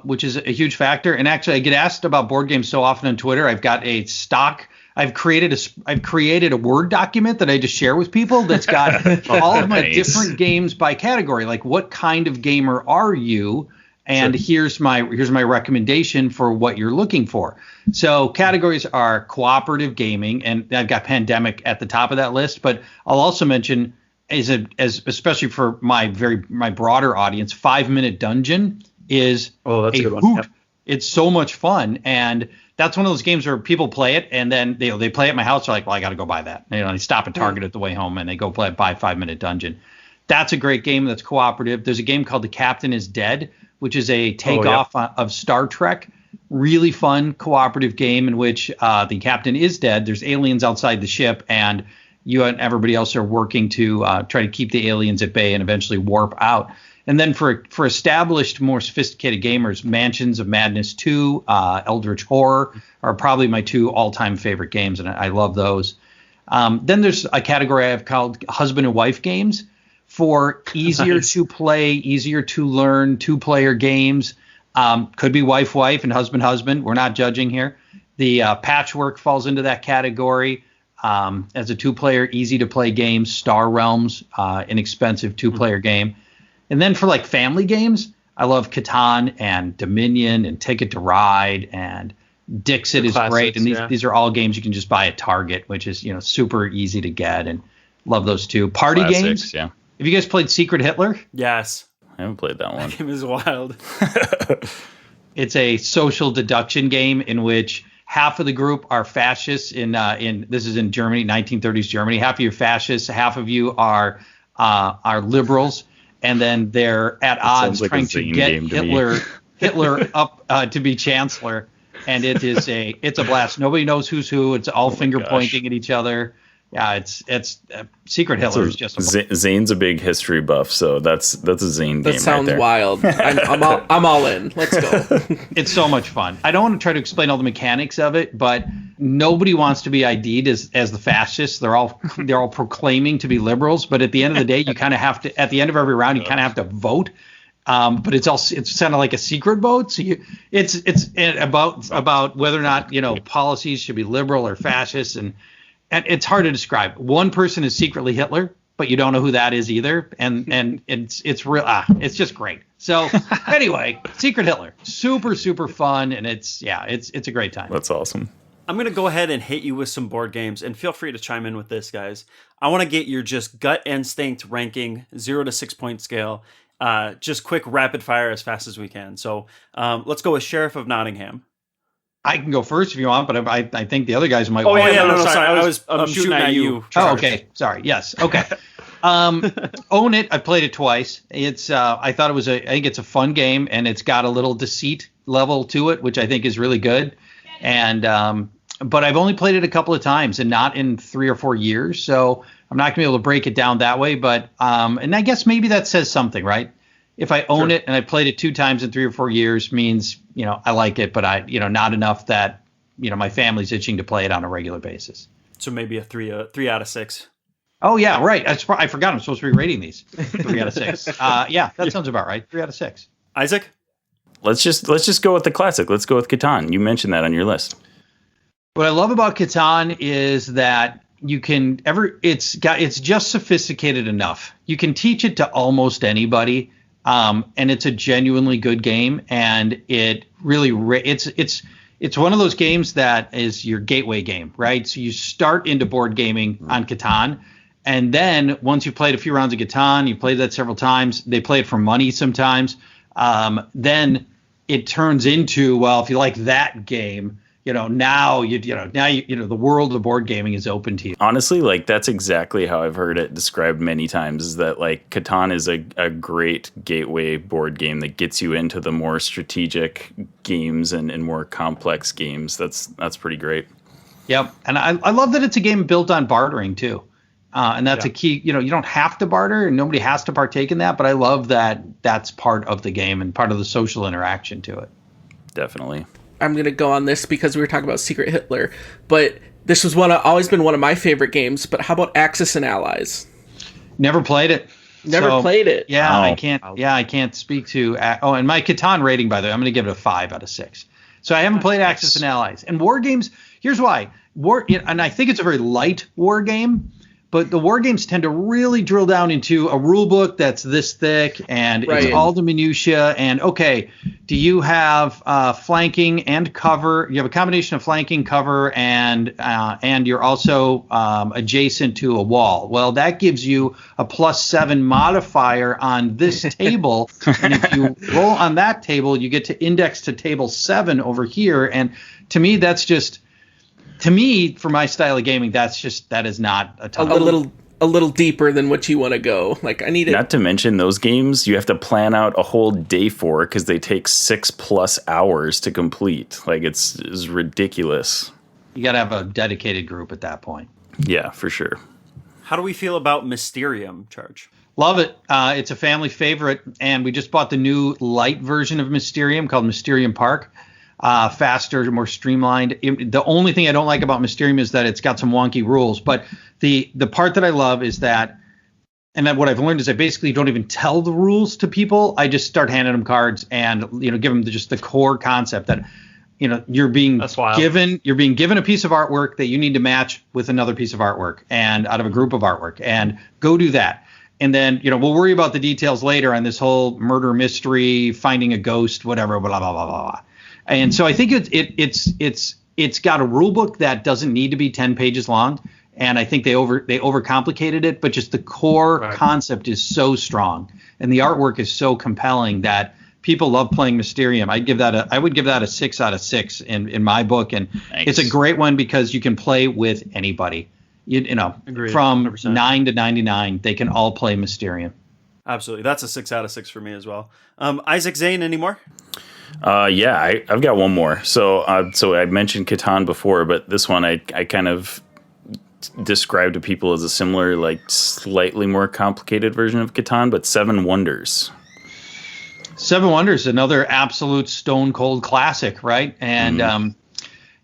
which is a huge factor. And actually, I get asked about board games so often on Twitter. I've got a stock. I've created a Word document that I just share with people that's got all of my different games by category. Like, what kind of gamer are you? And here's my recommendation for what you're looking for. So categories are cooperative gaming, and I've got Pandemic at the top of that list. But I'll also mention, as especially for my broader audience, 5-Minute Dungeon is that's a good hoot. one. Yep. It's so much fun, and that's one of those games where people play it, and then they play at my house. They're like, well, I got to go buy that. They stop at Target at the way home, and they go buy 5-Minute Dungeon. That's a great game that's cooperative. There's a game called The Captain is Dead, which is a takeoff of Star Trek. Really fun cooperative game in which the captain is dead. There's aliens outside the ship, and you and everybody else are working to try to keep the aliens at bay and eventually warp out. And then for established, more sophisticated gamers, Mansions of Madness 2, Eldritch Horror are probably my 2 all-time favorite games, and I love those. Then there's a category I've called husband and wife games for easier to play, easier to learn 2-player games. Could be wife and husband. We're not judging here. The Patchwork falls into that category. As a 2-player, easy to play game. Star Realms, inexpensive 2-player game. And then for like family games, I love Catan and Dominion and Ticket to Ride and Dixit is great. And these are all games you can just buy at Target, which is super easy to get, and love those too. Party games. Yeah. Have you guys played Secret Hitler? Yes. I haven't played that one. That game is wild. It's a social deduction game in which half of the group are fascists in this is in Germany, 1930s Germany. Half of you are fascists, half of you are liberals, and then they're at odds trying to get Hitler up to be chancellor. And it's a blast. Nobody knows who's who. It's all finger pointing at each other. Yeah, it's Secret Hitler is just Zane's a big history buff, so that's a Zane game. That sounds right there. wild. I'm all in. Let's go. It's so much fun. I don't want to try to explain all the mechanics of it, but nobody wants to be ID'd as the fascists. They're all proclaiming to be liberals, but at the end of the day, you kind of have to. At the end of every round, you kind of have to vote. But it's kind of like a secret vote. So it's about whether or not policies should be liberal or fascist, and it's hard to describe. One person is secretly Hitler, but you don't know who that is either, and it's real. It's just great. So anyway, Secret Hitler, super fun, and it's a great time. That's awesome. I'm going to go ahead and hit you with some board games, and feel free to chime in with this, guys. I want to get your just gut instinct ranking, 0 to 6 point scale. Just quick rapid fire as fast as we can. So let's go with Sheriff of Nottingham. I can go first if you want, but I think the other guys might. No, sorry. I'm shooting at you. Oh, okay. Sorry. Yes. Okay. Own it. I played it twice. It's. I thought it was I think it's a fun game, and it's got a little deceit level to it, which I think is really good. And but I've only played it a couple of times, and not in 3 or 4 years. So I'm not gonna be able to break it down that way. But and I guess maybe that says something, right? If I own it and I played it 2 times in 3 or 4 years, means I like it, but I not enough that my family's itching to play it on a regular basis. So maybe a 3 out of 6. Oh yeah, right. I forgot I'm supposed to be rating these 3 out of 6. Yeah, that sounds about right. 3 out of 6. Isaac, let's just go with the classic. Let's go with Catan. You mentioned that on your list. What I love about Catan is that it's just sophisticated enough. You can teach it to almost anybody. and it's a genuinely good game, and it really it's one of those games that is your gateway game, right? So you start into board gaming on Catan, and then once you've played a few rounds of Catan, you've played that several times. They play it for money sometimes. Then it turns into, well, if you like that game, now the world of board gaming is open to you. Honestly, like that's exactly how I've heard it described many times, is that like Catan is a great gateway board game that gets you into the more strategic games and more complex games. That's pretty great. Yep. And I love that it's a game built on bartering too. And that's a key, you don't have to barter and nobody has to partake in that, but I love that that's part of the game and part of the social interaction to it. Definitely. I'm going to go on this because we were talking about Secret Hitler, but this was always been one of my favorite games. But how about Axis and Allies? Never played it. Never played it. Yeah, Oh. I can't speak to. And my Catan rating, by the way, I'm going to give it a 5 out of 6. So I haven't played Axis and Allies. And war games. Here's why. And I think it's a very light war game. But the war games tend to really drill down into a rule book that's this thick, and it's all the minutia. And okay, do you have flanking and cover? You have a combination of flanking, cover, and you're also adjacent to a wall. Well, that gives you a +7 modifier on this table, and if you roll on that table, you get to index to table 7 over here. And to me, that's just. To me, for my style of gaming, that is not a ton. A little deeper than what you want to go. Like I need it. Not to mention those games you have to plan out a whole day for because they take 6+ hours to complete. Like it's ridiculous. You got to have a dedicated group at that point. Yeah, for sure. How do we feel about Mysterium, Charge? Love it. It's a family favorite, and we just bought the new light version of Mysterium called Mysterium Park. Faster, more streamlined. The only thing I don't like about Mysterium is that it's got some wonky rules. But the part that I love is that, and that what I've learned is I basically don't even tell the rules to people. I just start handing them cards and give them just the core concept that you're being given a piece of artwork that you need to match with another piece of artwork and out of a group of artwork, and go do that. And then we'll worry about the details later on this whole murder mystery, finding a ghost, whatever, blah blah blah blah blah. And so I think it's got a rule book that doesn't need to be 10 pages long, and I think they overcomplicated it, but just the core concept is so strong and the artwork is so compelling that people love playing Mysterium. I would give that a 6 out of 6 in my book, and it's a great one because you can play with anybody. Agreed, from 100%. 9 to 99, they can all play Mysterium. Absolutely. That's a 6 out of 6 for me as well. Isaac Zane, any more? Yeah, I've got one more. So I mentioned Catan before, but this one I kind of describe to people as a similar, like slightly more complicated version of Catan, but Seven Wonders. Seven Wonders, another absolute stone cold classic, right? And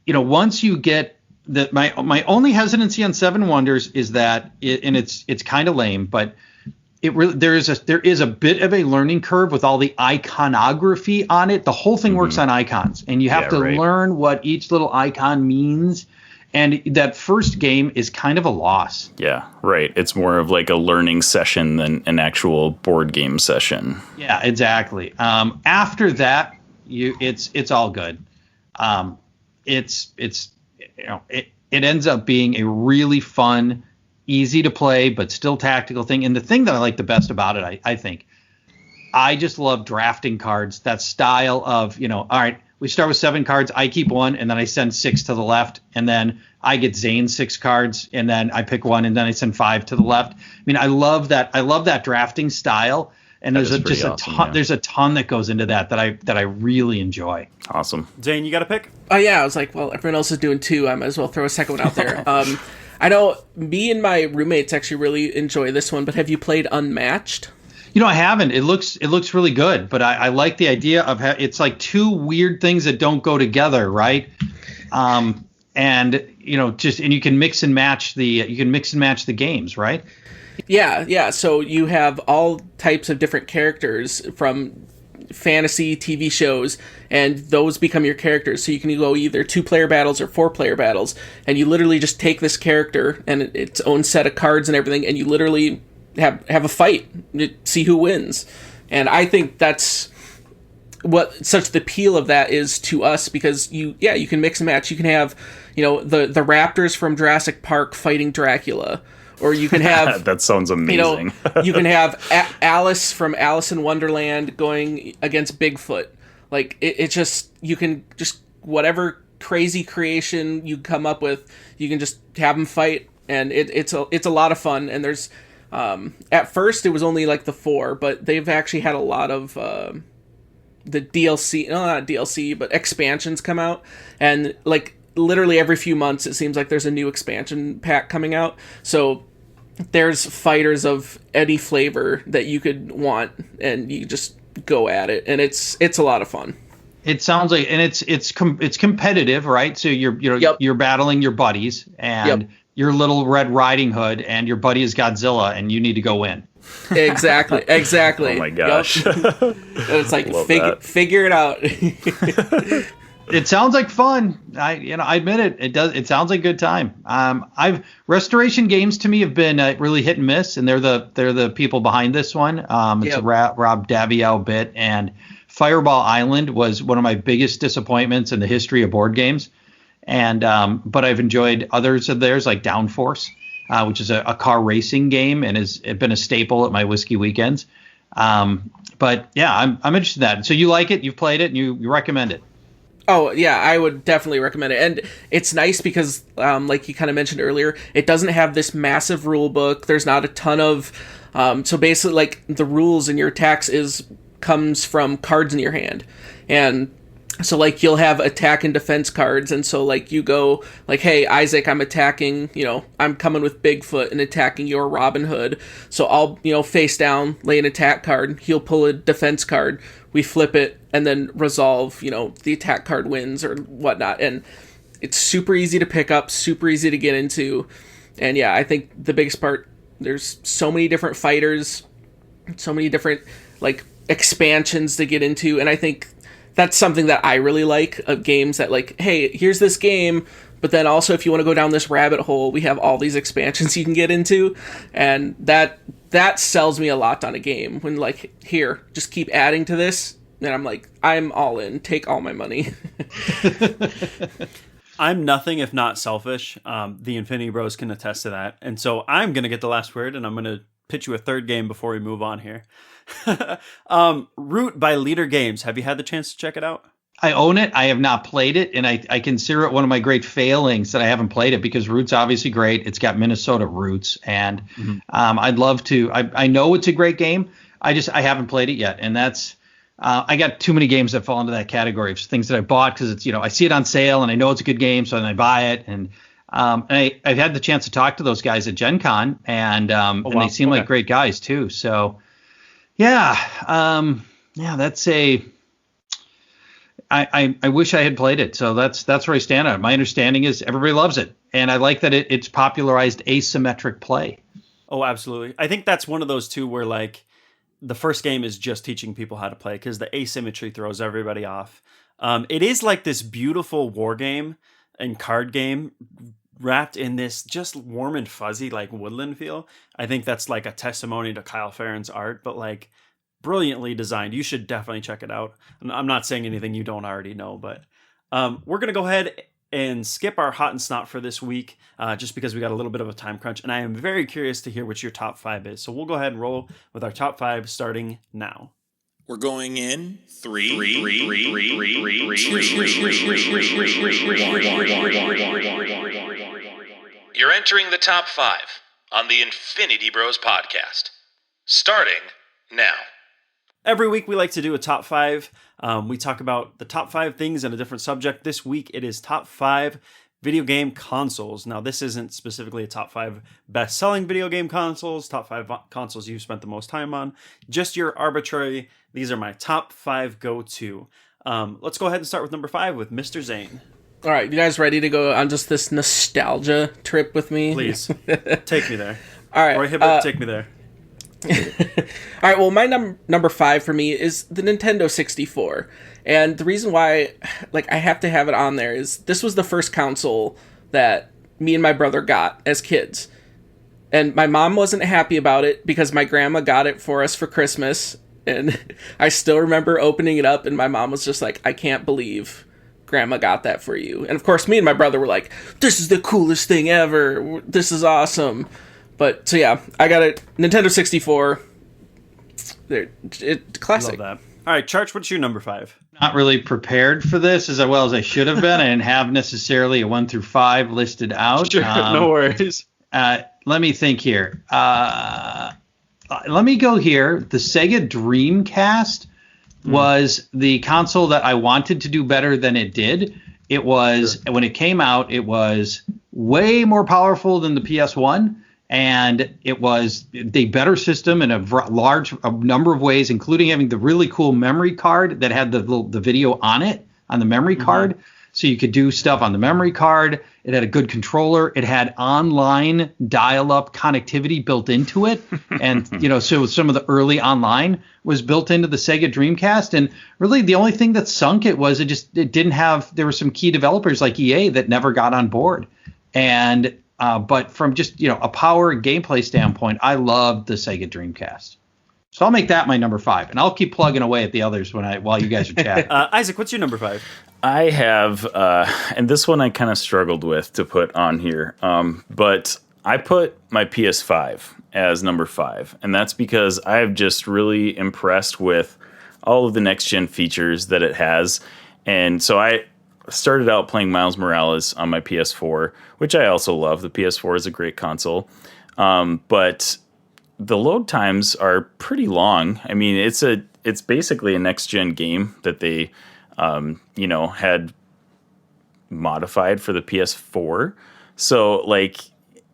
once you get my only hesitancy on Seven Wonders is that it's kind of lame, but there is a bit of a learning curve with all the iconography on it. The whole thing works on icons, and you have to learn what each little icon means. And that first game is kind of a loss. Yeah, right. It's more of like a learning session than an actual board game session. Yeah, exactly. After that, it's all good. It ends up being a really fun, easy to play, but still tactical thing. And the thing that I like the best about it, I think, I just love drafting cards. That style of, all right, we start with 7 cards. I keep 1, and then I send 6 to the left, and then I get Zane 6 cards, and then I pick 1, and then I send 5 to the left. I mean, I love that drafting style. And there's a ton that goes into that I really enjoy. Awesome. Zane, you got a pick? Oh yeah, I was like, well, everyone else is doing 2. I might as well throw a second one out there. I know me and my roommates actually really enjoy this one, but have you played Unmatched? I haven't. It looks really good, but I like the idea of it's like 2 weird things that don't go together, right? And you can mix and match the games, right? Yeah. So you have all types of different characters from fantasy TV shows, and those become your characters. So you can go either 2-player battles or 4-player battles, and you literally just take this character and its own set of cards and everything, and you literally have a fight, see who wins. And I think that's what such the appeal of that is to us, because you can mix and match. You can have, the Raptors from Jurassic Park fighting Dracula, or you can have That sounds amazing. you can have Alice from Alice in Wonderland going against Bigfoot. Like it just, you can just, whatever crazy creation you come up with, you can just have them fight, and it's a lot of fun. And there's at first it was only like the 4, but they've actually had a lot of the DLC, no, not DLC, but expansions come out, and like literally every few months it seems like there's a new expansion pack coming out. So there's fighters of any flavor that you could want, and you just go at it, and it's a lot of fun. It sounds like, and it's competitive, right? So you're battling your buddies, and your little Red Riding Hood, and your buddy is Godzilla, and you need to go win. Exactly. Oh my gosh. It's like figure it out. It sounds like fun. I admit it. It does. It sounds like a good time. Restoration games to me have been really hit and miss, and they're the people behind this one. It's a Rob Daviau bit, and Fireball Island was one of my biggest disappointments in the history of board games. And but I've enjoyed others of theirs, like Downforce, which is a car racing game and has been a staple at my whiskey weekends. But yeah, I'm interested in that. So you like it? You've played it, and you recommend it? Oh, yeah, I would definitely recommend it. And it's nice because, like you kind of mentioned earlier, it doesn't have this massive rule book. There's not a ton of... so basically, like, the rules in your attacks comes from cards in your hand. And so, like, you'll have attack and defense cards. And so, like, you go, like, hey, Isaac, I'm attacking, I'm coming with Bigfoot and attacking your Robin Hood. So I'll, face down, lay an attack card. He'll pull a defense card. We flip it and then resolve, the attack card wins or whatnot. And it's super easy to pick up, super easy to get into. And yeah, I think the biggest part, there's so many different fighters, so many different like expansions to get into. And I think that's something that I really like of games, that like, hey, here's this game, but then also if you want to go down this rabbit hole, we have all these expansions you can get into. And that sells me a lot on a game, when like, here, just keep adding to this, and I'm like, I'm all in, take all my money. I'm nothing if not selfish. The Infinity Bros can attest to that. And so I'm going to get the last word, and I'm going to pitch you a third game before we move on here. Root by Leader Games. Have you had the chance to check it out? I own it. I have not played it, and I consider it one of my great failings that I haven't played it, because Root's obviously great. It's got Minnesota roots, and I'd love to. I know it's a great game. I haven't played it yet, and that's I got too many games that fall into that category of things that I bought because it's I see it on sale and I know it's a good game, so then I buy it. And I've had the chance to talk to those guys at Gen Con, and and they seem like great guys too. So yeah, that's a. I wish I had played it. So that's where I stand on it. My understanding is everybody loves it. And I like that it's popularized asymmetric play. Oh, absolutely. I think that's one of those two where like the first game is just teaching people how to play, because the asymmetry throws everybody off. It is like this beautiful war game and card game wrapped in this just warm and fuzzy like woodland feel. I think that's like a testimony to Kyle Farron's art, but like brilliantly designed. You should definitely check it out. I'm not saying anything you don't already know, but we're going to go ahead and skip our hot and snot for this week, just because we got a little bit of a time crunch, and I am very curious to hear what your top 5 is. So we'll go ahead and roll with our top 5 starting now. We're going in 3, 2, 1. You're entering the top 5 on the Infinity Bros podcast. Starting now. Every week we like to do a top 5. We talk about the top 5 things in a different subject. This week it is top 5 video game consoles. Now this isn't specifically a top 5 best-selling video game consoles, top 5 consoles you've spent the most time on. Just your arbitrary, these are my top 5 go-to. Let's go ahead and start with number 5 with Mr. Zane. All right, you guys ready to go on just this nostalgia trip with me? Please, take me there. All right. Roy Hibbert, take me there. All right, well, my number 5 for me is the Nintendo 64. And the reason why I have to have it on there is this was the first console that me and my brother got as kids. And my mom wasn't happy about it because my grandma got it for us for Christmas. And I still remember opening it up, and my mom was just like, I can't believe Grandma got that for you. And of course, me and my brother were like, this is the coolest thing ever. This is awesome. But so yeah, I got a Nintendo 64. Classic. Love that. All right, Charch, what's your number 5? Not really prepared for this as well as I should have been. I didn't have necessarily a 1 through 5 listed out. Sure, no worries. Let me think here. Let me go here. The Sega Dreamcast was the console that I wanted to do better than it did. It was, when it came out, it was way more powerful than the PS1. And it was a better system in a number of ways, including having the really cool memory card that had the video on it, on the memory card. So you could do stuff on the memory card. It had a good controller. It had online dial-up connectivity built into it. And, so some of the early online was built into the Sega Dreamcast. And really the only thing that sunk it was it didn't have, there were some key developers like EA that never got on board. And but from just, a power and gameplay standpoint, I loved the Sega Dreamcast. So I'll make that my number 5, and I'll keep plugging away at the others while you guys are chatting. Isaac, what's your number 5? I have, and this one I kind of struggled with to put on here, but I put my PS5 as number 5, and that's because I'm just really impressed with all of the next-gen features that it has. And so I started out playing Miles Morales on my PS4, which I also love. The PS4 is a great console, but the load times are pretty long. I mean, it's basically a next-gen game that they had modified for the PS4. So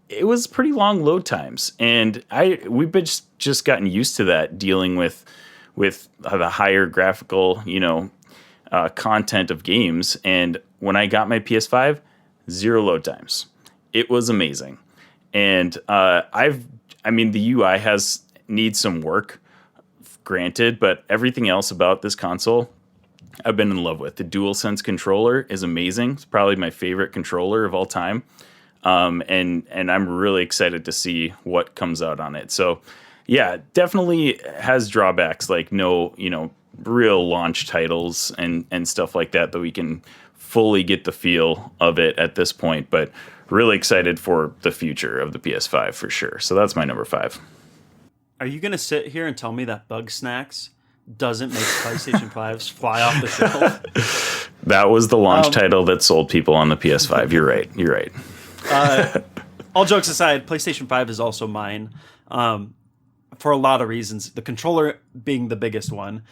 it was pretty long load times, and we've just gotten used to that, dealing with the higher graphical, content of games. And when I got my PS5, 0 load times. It was amazing. And the UI needs some work, granted, but everything else about this console I've been in love with. The DualSense controller is amazing. It's probably my favorite controller of all time. And I'm really excited to see what comes out on it. So yeah, definitely has drawbacks, like no, real launch titles and stuff like that we can fully get the feel of it at this point, but really excited for the future of the PS5 for sure. So that's my number 5. Are you going to sit here and tell me that Bug Snacks doesn't make PlayStation 5s fly off the shelf? That was the launch title that sold people on the PS5. You're right. All jokes aside, PlayStation 5 is also mine. For a lot of reasons, the controller being the biggest one.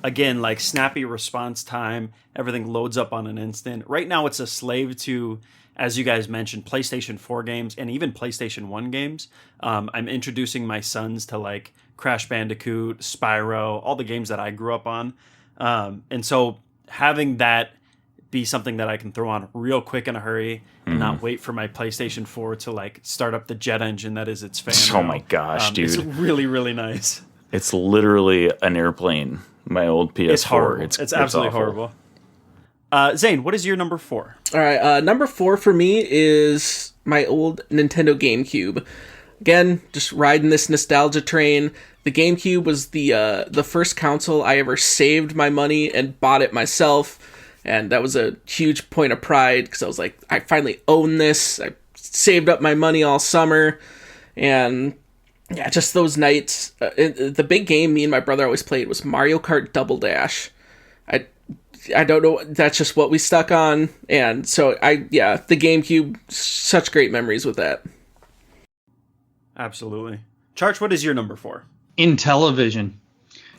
Again, snappy response time, everything loads up on an instant. Right now, it's a slave to, as you guys mentioned, PlayStation 4 games and even PlayStation 1 games. I'm introducing my sons to Crash Bandicoot, Spyro, all the games that I grew up on. And so having that be something that I can throw on real quick in a hurry and not wait for my PlayStation 4 to start up the jet engine that is its fan. Oh my gosh, dude. It's really, really nice. It's literally an airplane. My old PS4. It's horrible. It's absolutely horrible. Zane, what is your number 4? All right, number 4 for me is my old Nintendo GameCube. Again, just riding this nostalgia train. The GameCube was the first console I ever saved my money and bought it myself. And that was a huge point of pride because I was like, I finally own this. I saved up my money all summer. And yeah, just those nights. The big game me and my brother always played was Mario Kart Double Dash. I don't know. That's just what we stuck on. And so the GameCube, such great memories with that. Absolutely. Charch, what is your number 4? Intellivision.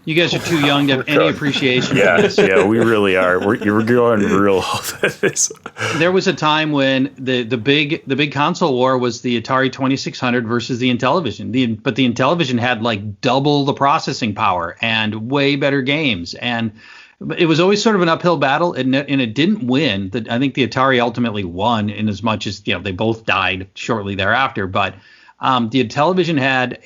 You guys are too young to have any appreciation for this. Yeah, we really are. You're going real old at this. There was a time when the big console war was the Atari 2600 versus the Intellivision. But the Intellivision had double the processing power and way better games. And it was always sort of an uphill battle, and it didn't win. I think the Atari ultimately won, in as much as they both died shortly thereafter. But the Intellivision had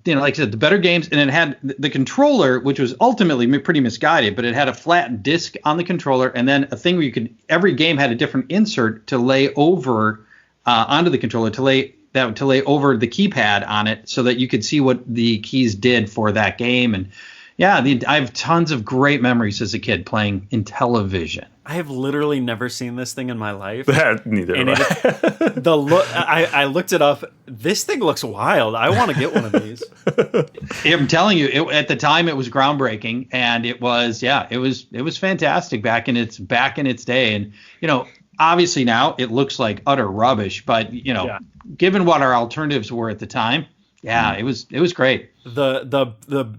like I said, the better games, and it had the controller, which was ultimately pretty misguided, but it had a flat disc on the controller, and then a thing where every game had a different insert to lay over onto the controller to lay to lay over the keypad on it so that you could see what the keys did for that game. And yeah, I have tons of great memories as a kid playing Intellivision. I have literally never seen this thing in my life. Neither And have I. the look, I looked it up. This thing looks wild. I want to get one of these. I'm telling you, at the time it was groundbreaking, and it was fantastic back in its day. And obviously now it looks like utter rubbish, but given what our alternatives were at the time, it was great. The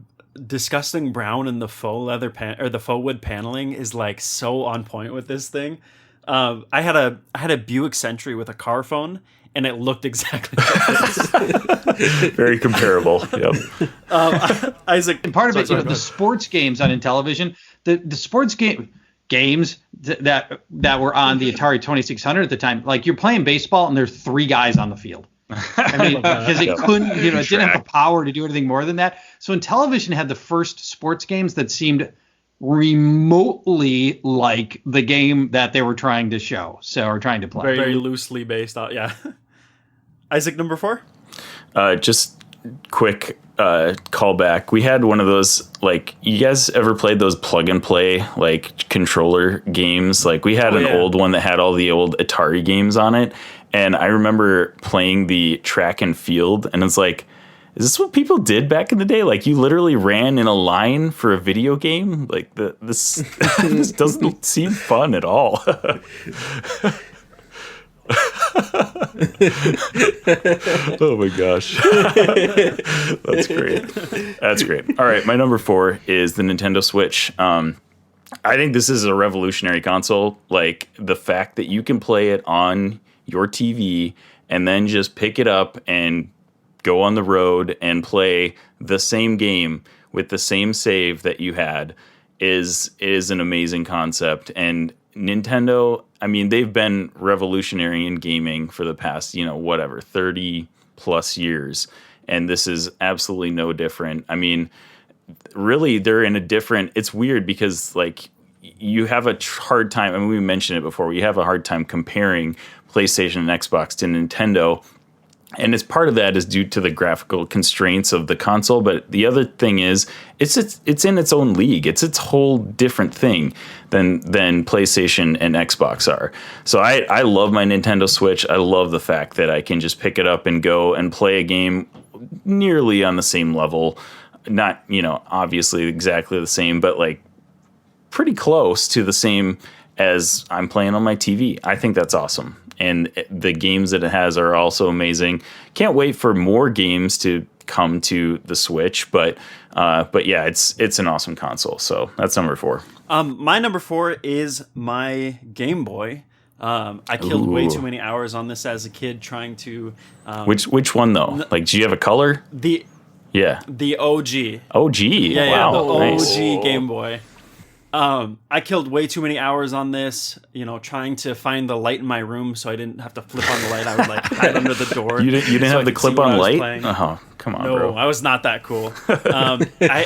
disgusting brown and the faux leather or the faux wood paneling is like so on point with this thing. I had a Buick Century with a car phone, and it looked exactly like this. Very comparable. Yep. Isaac, and part of it, the sports games on Intellivision, the sports games that were on the Atari 2600 at the time, like you're playing baseball and there's 3 guys on the field. I mean, because it couldn't, it didn't have the power to do anything more than that. So Intellivision had the first sports games that seemed remotely like the game that they were trying to show, or trying to play. Very loosely based on, yeah. Isaac, number 4? Just quick callback. We had one of those, like, you guys ever played those plug and play, like, controller games? Like, we had an old one that had all the old Atari games on it. And I remember playing the track and field, and it's like, is this what people did back in the day? Like, you literally ran in a line for a video game? Like, this this doesn't seem fun at all. Oh my gosh. That's great. All right, my number 4 is the Nintendo Switch. I think this is a revolutionary console. Like, the fact that you can play it on your TV and then just pick it up and go on the road and play the same game with the same save that you had is an amazing concept. And Nintendo, I mean, they've been revolutionary in gaming for the past, 30 plus years. And this is absolutely no different. I mean, really, they're in a different, it's weird because, like, you have a hard time, I mean, we mentioned it before, you have a hard time comparing PlayStation and Xbox to Nintendo. And as part of that is due to the graphical constraints of the console. But the other thing is, it's in its own league. It's its whole different thing than PlayStation and Xbox are. So I love my Nintendo Switch. I love the fact that I can just pick it up and go and play a game nearly on the same level. Not, obviously exactly the same, but like pretty close to the same as I'm playing on my TV. I think that's awesome. And the games that it has are also amazing. Can't wait for more games to come to the Switch, but yeah, it's an awesome console. So that's number 4. My number 4 is my Game Boy. I killed way too many hours on this as a kid trying to. Which one though? Like, do you have a color? The OG. OG. Yeah, wow. the Nice. OG Game Boy. I killed way too many hours on this, trying to find the light in my room so I didn't have to flip on the light. I would like hide under the door. You didn't so have the clip-on light? Oh, come on, no, bro. I was not that cool.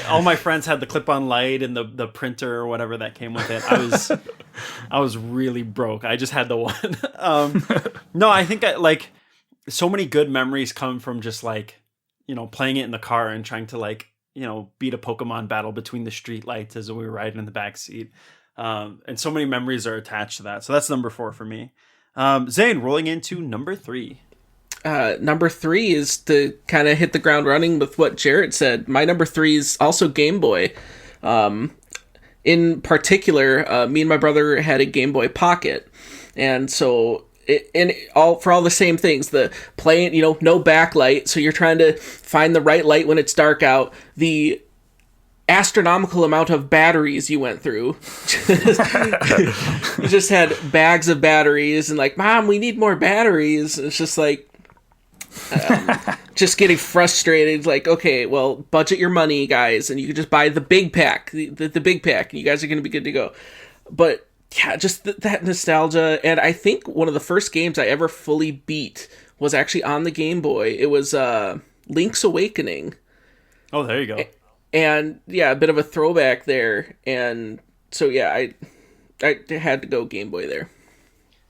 All my friends had the clip-on light and the printer or whatever that came with it. I was really broke. I just had the one. No, I think so many good memories come from just like, playing it in the car and trying to like, beat a Pokemon battle between the street lights as we were riding in the back seat. And so many memories are attached to that. So that's number 4 for me. Zane, rolling into number 3. Number 3 is to kind of hit the ground running with what Jared said. My number 3 is also Game Boy. In particular, me and my brother had a Game Boy Pocket. And so for all the same things, the playing, no backlight, so you're trying to find the right light when it's dark out, the astronomical amount of batteries you went through. You just had bags of batteries and like, Mom, we need more batteries. It's just like, just getting frustrated. Like, okay, well, budget your money, guys, and you can just buy the big pack, the big pack, and you guys are going to be good to go. But yeah, just that nostalgia. And I think one of the first games I ever fully beat was actually on the Game Boy. It was Link's Awakening. Oh, there you go. And yeah, a bit of a throwback there. And so yeah, I had to go Game Boy there.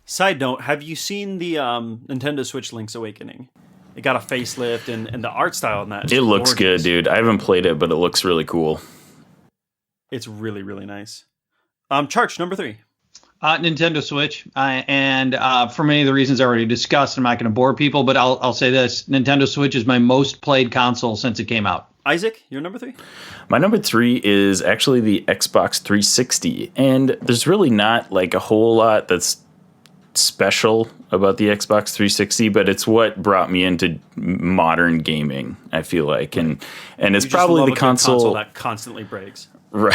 Side note, have you seen the Nintendo Switch Link's Awakening? it got a facelift, and the art style in that. It looks gorgeous. good, dude. I haven't played it, but it looks really cool. It's really, really nice. Charch, number 3. Nintendo Switch, and for many of the reasons I already discussed, I'm not going to bore people, but I'll say this: Nintendo Switch is my most played console since it came out. Isaac, your number 3? My number 3 is actually the Xbox 360, and there's really not like a whole lot that's special about the Xbox 360, but it's what brought me into modern gaming, I feel like, and it's probably the console that constantly breaks. Right.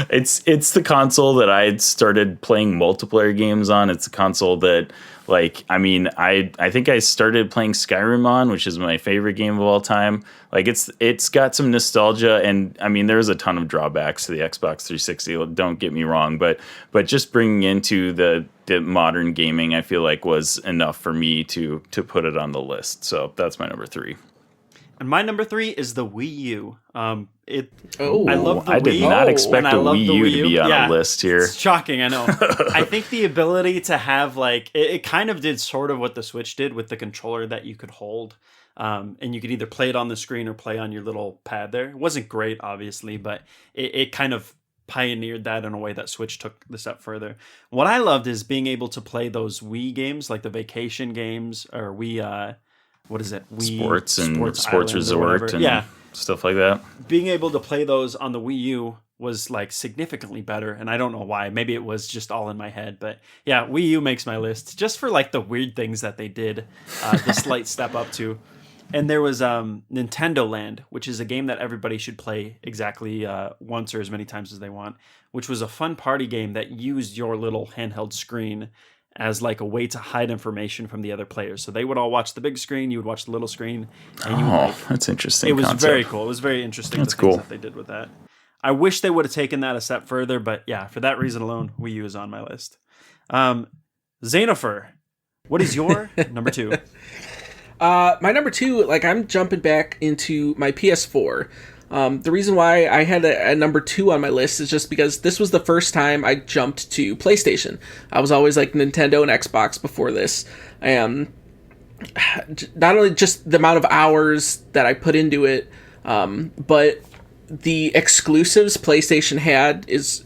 It's the console that I started playing multiplayer games on. It's a console that, like, I mean, I think I started playing Skyrim on, which is my favorite game of all time. Like, it's got some nostalgia, and I mean, there's a ton of drawbacks to the Xbox 360. Don't get me wrong, but just bringing into the modern gaming, I feel like was enough for me to put it on the list. So that's my number 3. And my number 3 is the Wii U. I love the I did not expect a Wii U to be on a a list here. It's shocking, I know. I think the ability to have, like, it kind of did sort of what the Switch did with the controller that you could hold. And you could either play it on the screen or play on your little pad there. It wasn't great, obviously, but it kind of pioneered that in a way that Switch took the step further. What I loved is being able to play those Wii games, like the vacation games, or Wii... what is it? Wii Sports Island Resort and stuff like that. Being able to play those on the Wii U was like significantly better, and I don't know why. Maybe it was just all in my head, but yeah, Wii U makes my list just for like the weird things that they did, the slight step up to. And there was Nintendo Land, which is a game that everybody should play exactly once or as many times as they want, which was a fun party game that used your little handheld screen as like a way to hide information from the other players. So they would all watch the big screen, you would watch the little screen. And you would, that's interesting. It was concept. very cool. It was very interesting. That's the things cool. that they did with that. I wish they would have taken that a step further, but yeah, for that reason alone, Wii U is on my list. Xenofer, what is your number 2? My number 2, like, I'm jumping back into my PS4. The reason why I had a number 2 on my list is just because this was the first time I jumped to PlayStation. I was always like Nintendo and Xbox before this. Not only just the amount of hours that I put into it, but the exclusives PlayStation had is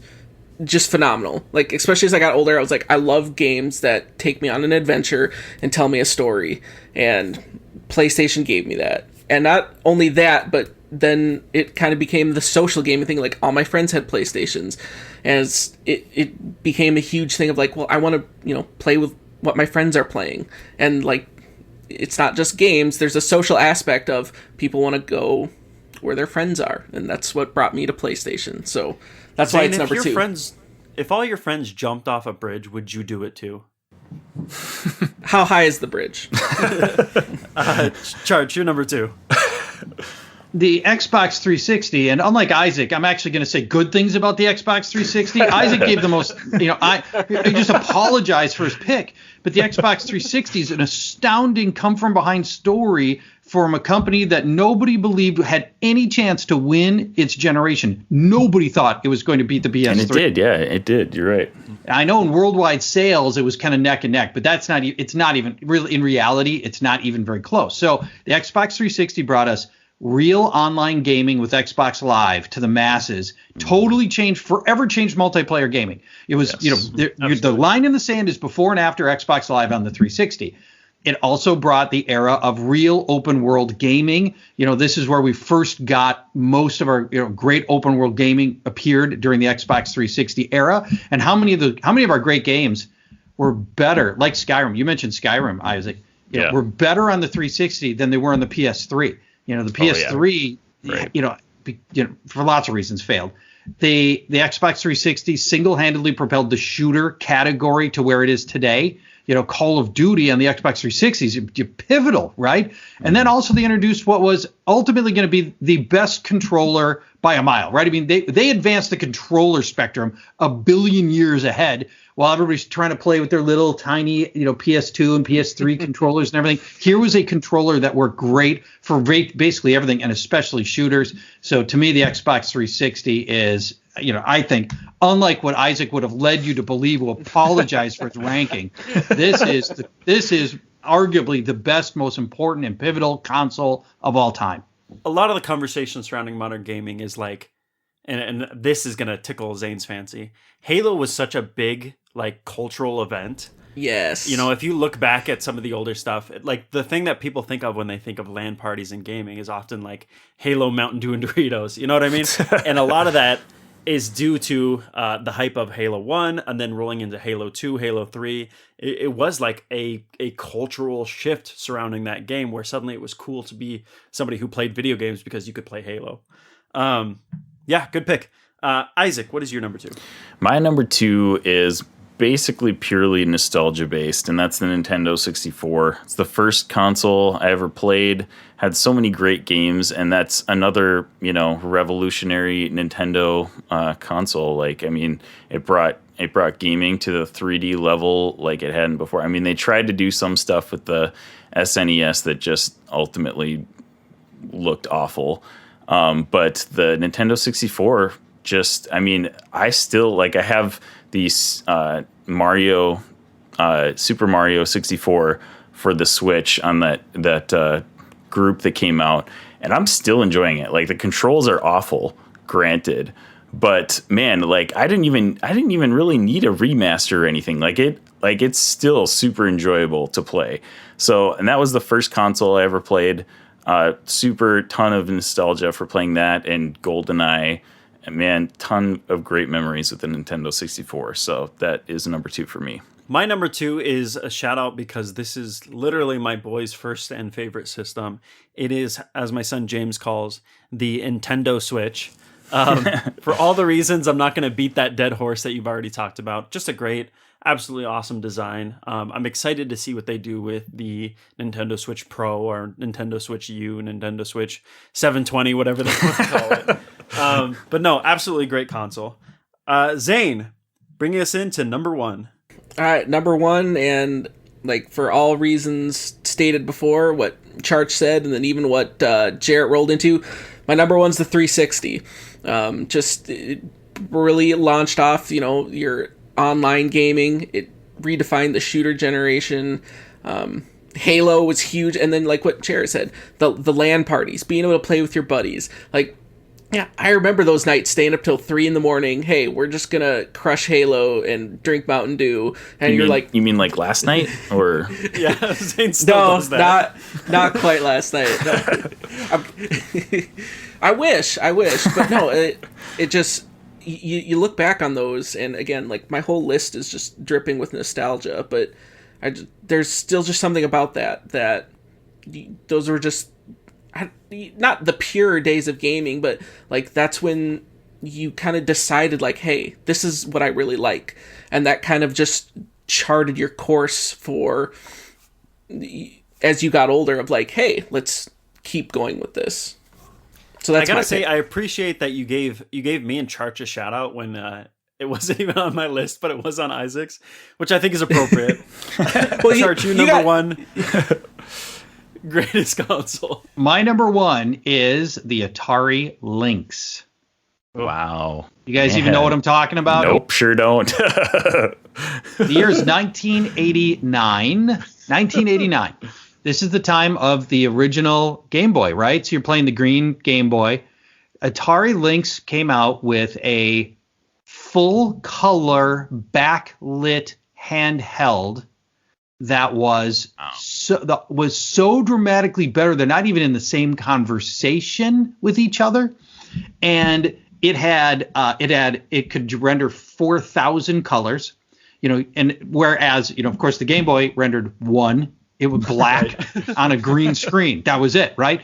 just phenomenal. Like, especially as I got older, I was like, I love games that take me on an adventure and tell me a story. And PlayStation gave me that. And not only that, but then it kind of became the social gaming thing. Like, all my friends had PlayStations, and it became a huge thing of like, well, I want to, play with what my friends are playing. And like, it's not just games. There's a social aspect of people want to go where their friends are, and that's what brought me to PlayStation. So that's why it's number 2. If all your friends jumped off a bridge, would you do it too? How high is the bridge? Charge, you're number 2. The Xbox 360, and unlike Isaac, I'm actually going to say good things about the Xbox 360. Isaac gave the most, I just apologize for his pick, but the Xbox 360 is an astounding come-from-behind story from a company that nobody believed had any chance to win its generation. Nobody thought it was going to beat the PS3. And it did, yeah, it did. You're right. I know in worldwide sales it was kind of neck and neck, but it's not even really, in reality, it's not even very close. So the Xbox 360 brought us real online gaming with Xbox Live to the masses. Totally forever changed multiplayer gaming. It was, the line in the sand is before and after Xbox Live on the 360. It also brought the era of real open world gaming. This is where we first got most of our great open world gaming appeared during the Xbox 360 era. And how many of our great games were better, like Skyrim? You mentioned Skyrim, Isaac. Were better on the 360 than they were on the PS3. The PS3, for lots of reasons failed. The Xbox 360 single-handedly propelled the shooter category to where it is today. Call of Duty on the Xbox 360 is pivotal, right? And then also they introduced what was ultimately going to be the best controller by a mile, right? I mean, they advanced the controller spectrum a billion years ahead while everybody's trying to play with their little tiny, PS2 and PS3 controllers and everything. Here was a controller that worked great for basically everything, and especially shooters. So to me, the Xbox 360 is, I think, unlike what Isaac would have led you to believe, will apologize for its ranking. This is arguably the best, most important, and pivotal console of all time. A lot of the conversation surrounding modern gaming is like, and this is gonna tickle Zane's fancy. Halo was such a big like cultural event. Yes. You know, if you look back at some of the older stuff, like the thing that people think of when they think of LAN parties and gaming is often like Halo, Mountain Dew, and Doritos. You know what I mean? And a lot of that is due to the hype of Halo 1 and then rolling into Halo 2, Halo 3. It was like a cultural shift surrounding that game where suddenly it was cool to be somebody who played video games because you could play Halo. Yeah, good pick. Isaac, what is your number 2? My number 2 is basically purely nostalgia based, and that's the Nintendo 64. It's the first console I ever played, had so many great games, and that's another, revolutionary Nintendo console. Like, I mean, it brought gaming to the 3D level like it hadn't before. I mean, they tried to do some stuff with the SNES that just ultimately looked awful. But the Nintendo 64 I still, I have these Super Mario 64 for the Switch on that group that came out, and I'm still enjoying it. Like, the controls are awful, granted, but man, like I didn't even really need a remaster or anything. It's still super enjoyable to play. So, and that was the first console I ever played. Super ton of nostalgia for playing that and GoldenEye. Man, ton of great memories with the Nintendo 64. So that is number 2 for me. My number 2 is a shout out because this is literally my boy's first and favorite system. It is, as my son James calls, the Nintendo Switch. For all the reasons, I'm not going to beat that dead horse that you've already talked about. Just a great, absolutely awesome design. I'm excited to see what they do with the Nintendo Switch Pro or Nintendo Switch U, Nintendo Switch 720, whatever they want to call it. But no, absolutely great console. Zane, bringing us into number 1. All right, number 1, and like for all reasons stated before, what Charch said, and then even what Jarrett rolled into, my number 1's the 360. It really launched off, your online gaming. It redefined the shooter generation. Halo was huge, and then like what Jarrett said, the LAN parties, being able to play with your buddies, like. Yeah, I remember those nights staying up till 3 a.m. Hey, we're just gonna crush Halo and drink Mountain Dew, and you mean like last night, or yeah, Zane still does that. not quite last night. No. I wish, but no, it just you look back on those, and again, like my whole list is just dripping with nostalgia, but there's still just something about that those were just. Not the pure days of gaming, but like that's when you kind of decided like, hey, this is what I really like, and that kind of just charted your course for as you got older of like, hey, let's keep going with this. So that's I gotta say, I appreciate that you gave me and Charch a shout out when it wasn't even on my list, but it was on Isaac's, which I think is appropriate. Well, Charch, you number 1. Greatest console. My number 1 is the Atari Lynx. Wow. You guys even know what I'm talking about? Nope, sure don't. The year is 1989. 1989. This is the time of the original Game Boy, right? So you're playing the green Game Boy. Atari Lynx came out with a full-color backlit handheld that was so dramatically better. They're not even in the same conversation with each other, and it could render 4,000 colors, and whereas of course the Game Boy rendered 1. It was black on a green screen. That was it, right?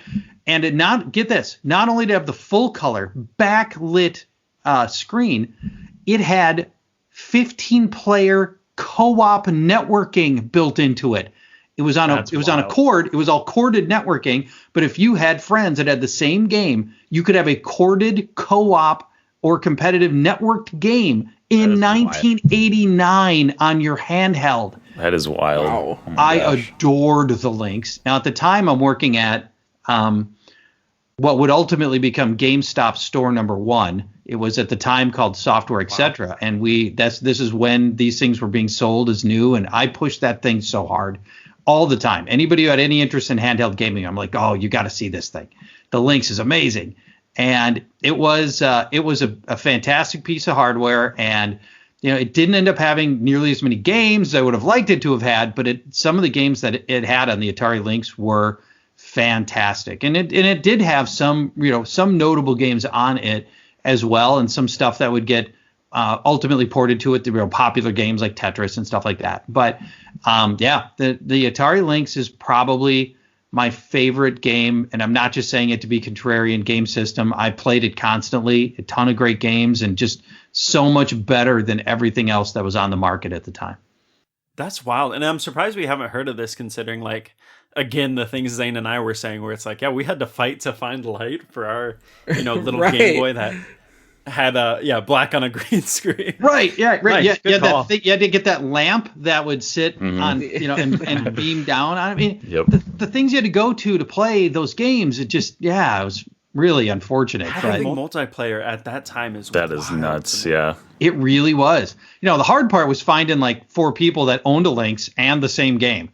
And it not only did it have the full color backlit screen, it had 15-player co-op networking built into it. It was on a cord. It was all corded networking. But if you had friends that had the same game, you could have a corded co-op or competitive networked game in 1989 on your handheld. That is wild. Wow. Oh I adored the Lynx. Now at the time I'm working at what would ultimately become GameStop store number 1. It was at the time called Software Etc. And this is when these things were being sold as new, and I pushed that thing so hard. all the time. Anybody who had any interest in handheld gaming, I'm like, oh, you got to see this thing. The Lynx is amazing. And it was a fantastic piece of hardware. And, it didn't end up having nearly as many games as I would have liked it to have had, but some of the games that it had on the Atari Lynx were fantastic. And it did have some notable games on it as well, and some stuff that would get ultimately ported to it, the popular games like Tetris and stuff like that. But the Atari Lynx is probably my favorite game, and I'm not just saying it to be contrarian game system. I played it constantly, a ton of great games, and just so much better than everything else that was on the market at the time. That's wild. And I'm surprised we haven't heard of this, considering, like, again, the things Zane and I were saying, where it's like, yeah, we had to fight to find light for our, little Right. Game Boy that had black on a green screen. Right. Yeah. Right. Nice, good call. You had to get that lamp that would sit on, and beam down on. I mean, Yep. the things you had to go to play those games, it was really unfortunate. Having But multiplayer at that time is That is wild nuts. to me. Yeah. it really was. The hard part was finding like 4 people that owned a Lynx and the same game,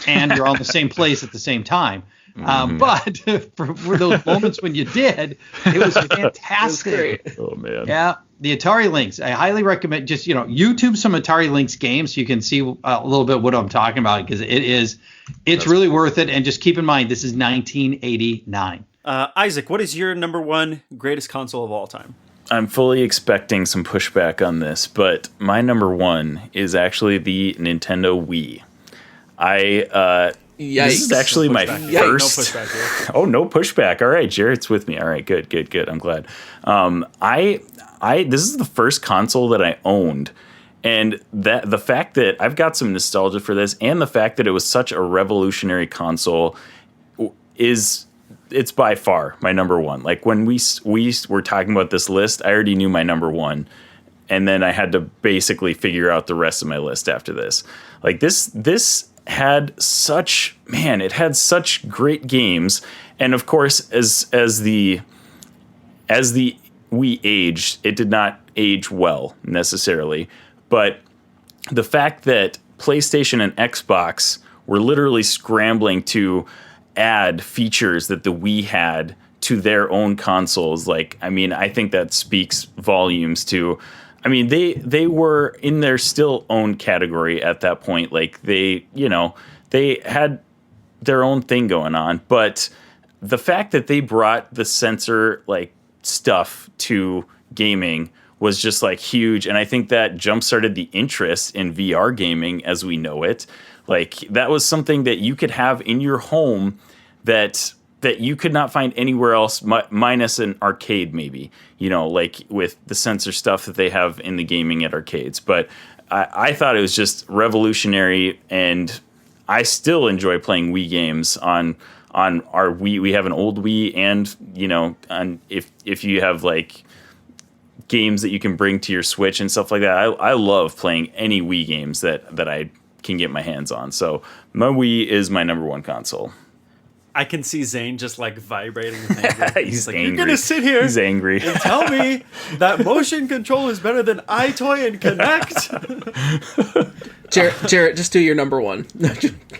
and you're all in the same place at the same time. But for those moments when you did, it was fantastic. It was great. Oh man. Yeah, the Atari Lynx. I highly recommend just YouTube some Atari Lynx games so you can see a little bit what I'm talking about, because it's really worth it. And just keep in mind, this is 1989. Isaac, what is your number one greatest console of all time? I'm fully expecting some pushback on this, but my number one is actually the Nintendo Wii. This is actually my Pushback. first. No pushback here. Oh, no pushback. All right, Jarrett's with me. All right, good. I'm glad. This is the first console that I owned, and that the fact that I've got some nostalgia for this, and the fact that it was such a revolutionary console, it's by far my number one. Like when we were talking about this list, I already knew my number one, and then I had to basically figure out the rest of my list after this. Like this had such great games, and of course, as the Wii aged, it did not age well necessarily, but the fact that PlayStation and Xbox were literally scrambling to add features that the Wii had to their own consoles, I think that speaks volumes to. They were in their still own category at that point. Like they had their own thing going on, but the fact that they brought the sensor stuff to gaming was just huge. And I think that jump-started the interest in VR gaming as we know it. That was something that you could have in your home that you could not find anywhere else, minus an arcade maybe, with the sensor stuff that they have in the gaming at arcades. But I thought it was just revolutionary, and I still enjoy playing Wii games on our Wii. We have an old Wii, and if you have games that you can bring to your Switch and stuff like that, I love playing any Wii games that I can get my hands on. So my Wii is my number one console. I can see Zane just vibrating with anger. He's like, angry. You're gonna sit here He's angry. and tell me that motion control is better than iToy and Connect. Jarrett, just do your number one.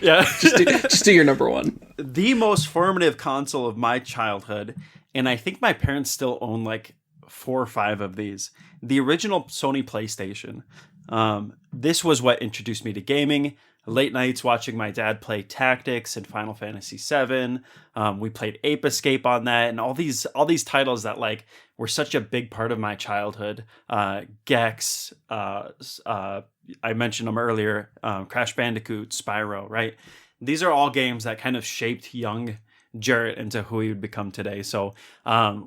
Yeah, just do your number one. The most formative console of my childhood, and I think my parents still own 4 or 5 of these. The original Sony PlayStation. This was what introduced me to gaming. Late nights watching my dad play Tactics and Final Fantasy VII. We played Ape Escape on that, and all these titles that were such a big part of my childhood. Gex, I mentioned them earlier. Crash Bandicoot, Spyro, right? These are all games that kind of shaped young Jarrett into who he would become today. So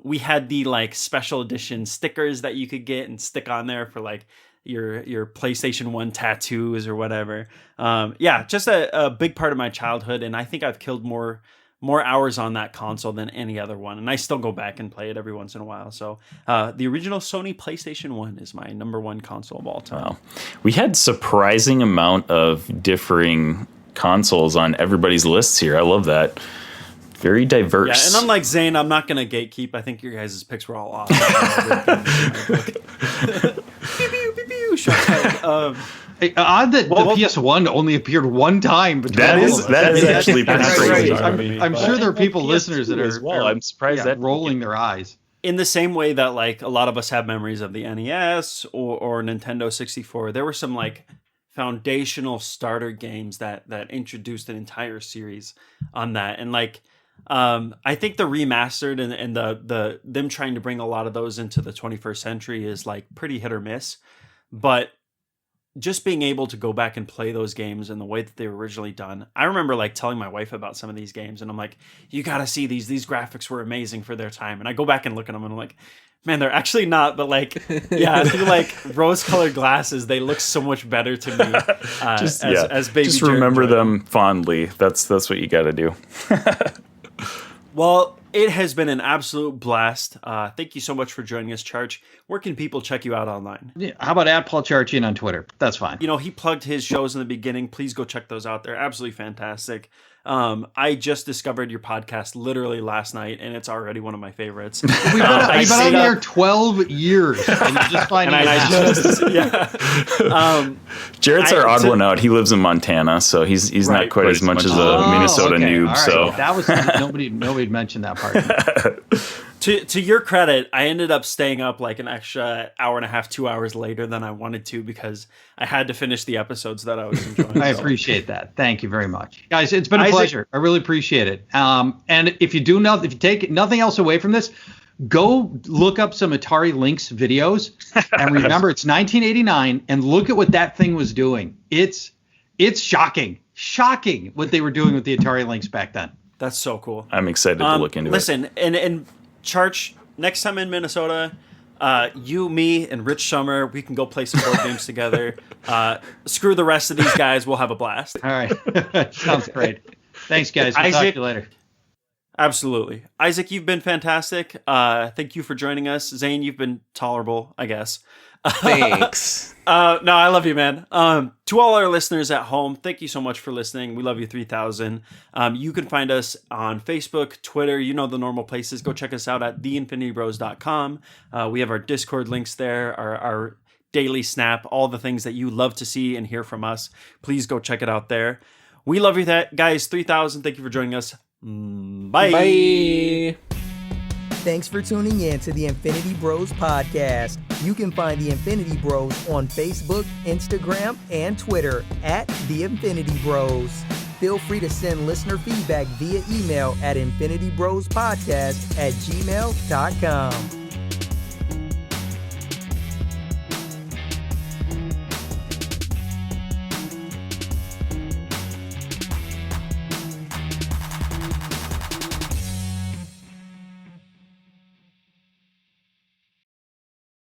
we had the special edition stickers that you could get and stick on there for your PlayStation 1 tattoos or whatever. Just a big part of my childhood, and I think I've killed more hours on that console than any other one, and I still go back and play it every once in a while. So the original Sony PlayStation 1 is my number one console of all time. Wow. We had surprising amount of differing consoles on everybody's lists here. I love that. Very diverse. Yeah, and unlike Zane, I'm not going to gatekeep. I think your guys' picks were all awesome. Pew, pew, pew, pew, shot. Odd that the PS1 only appeared one time. That is actually pretty crazy. I'm sure there are people, listeners, that as well. I'm surprised that rolling their eyes. In the same way that like a lot of us have memories of the NES or Nintendo 64, there were some like foundational starter games that introduced an entire series on that. And like I think the remastered and the them trying to bring a lot of those into the 21st century is like pretty hit or miss. But just being able to go back and play those games in the way that they were originally done. I remember like telling my wife about some of these games and I'm like, you got to see these graphics were amazing for their time. And I go back and look at them and I'm like, man, they're actually not, but like, yeah, through like rose-colored glasses, they look so much better to me as baby. Just remember them fondly. That's what you got to do. Well, it has been an absolute blast. Thank you so much for joining us, Charch. Where can people check you out online? Yeah, how about at Paul Charchian on Twitter? That's fine. You know, he plugged his shows in the beginning. Please go check those out. They're absolutely fantastic. I just discovered your podcast literally last night, and it's already one of my favorites. We've been on here 12 years, and you just find Jared's our odd one out. He lives in Montana, so he's not quite as much as a Minnesota noob. Right. So that was nobody mentioned that part. To your credit, I ended up staying up like an extra hour and a half, 2 hours later than I wanted to because I had to finish the episodes that I was enjoying. I appreciate that. Thank you very much, guys. It's been a pleasure. I really appreciate it. And if you take nothing else away from this, go look up some Atari Lynx videos and remember it's 1989 and look at what that thing was doing. It's shocking what they were doing with the Atari Lynx back then. That's so cool. I'm excited to look into it. Listen, and Charch, next time in Minnesota, you, me, and Rich Summer, we can go play some board games together. Screw the rest of these guys. We'll have a blast. All right. Sounds great. Thanks, guys. We'll talk to you later. Absolutely. Isaac, you've been fantastic. Thank you for joining us. Zane, you've been tolerable, I guess. Thanks. No, I love you, man. To all our listeners at home, thank you so much for listening. We love you 3000. You can find us on Facebook, Twitter, you know the normal places. Go check us out at theinfinitybros.com. We have our Discord links there, our daily snap, all the things that you love to see and hear from us. Please go check it out there. We love you, guys. 3000. Thank you for joining us. Bye. Bye. Thanks for tuning in to the Infinity Bros podcast. You can find the Infinity Bros on Facebook, Instagram, and Twitter at the Infinity Bros. Feel free to send listener feedback via email at infinitybrospodcast@gmail.com.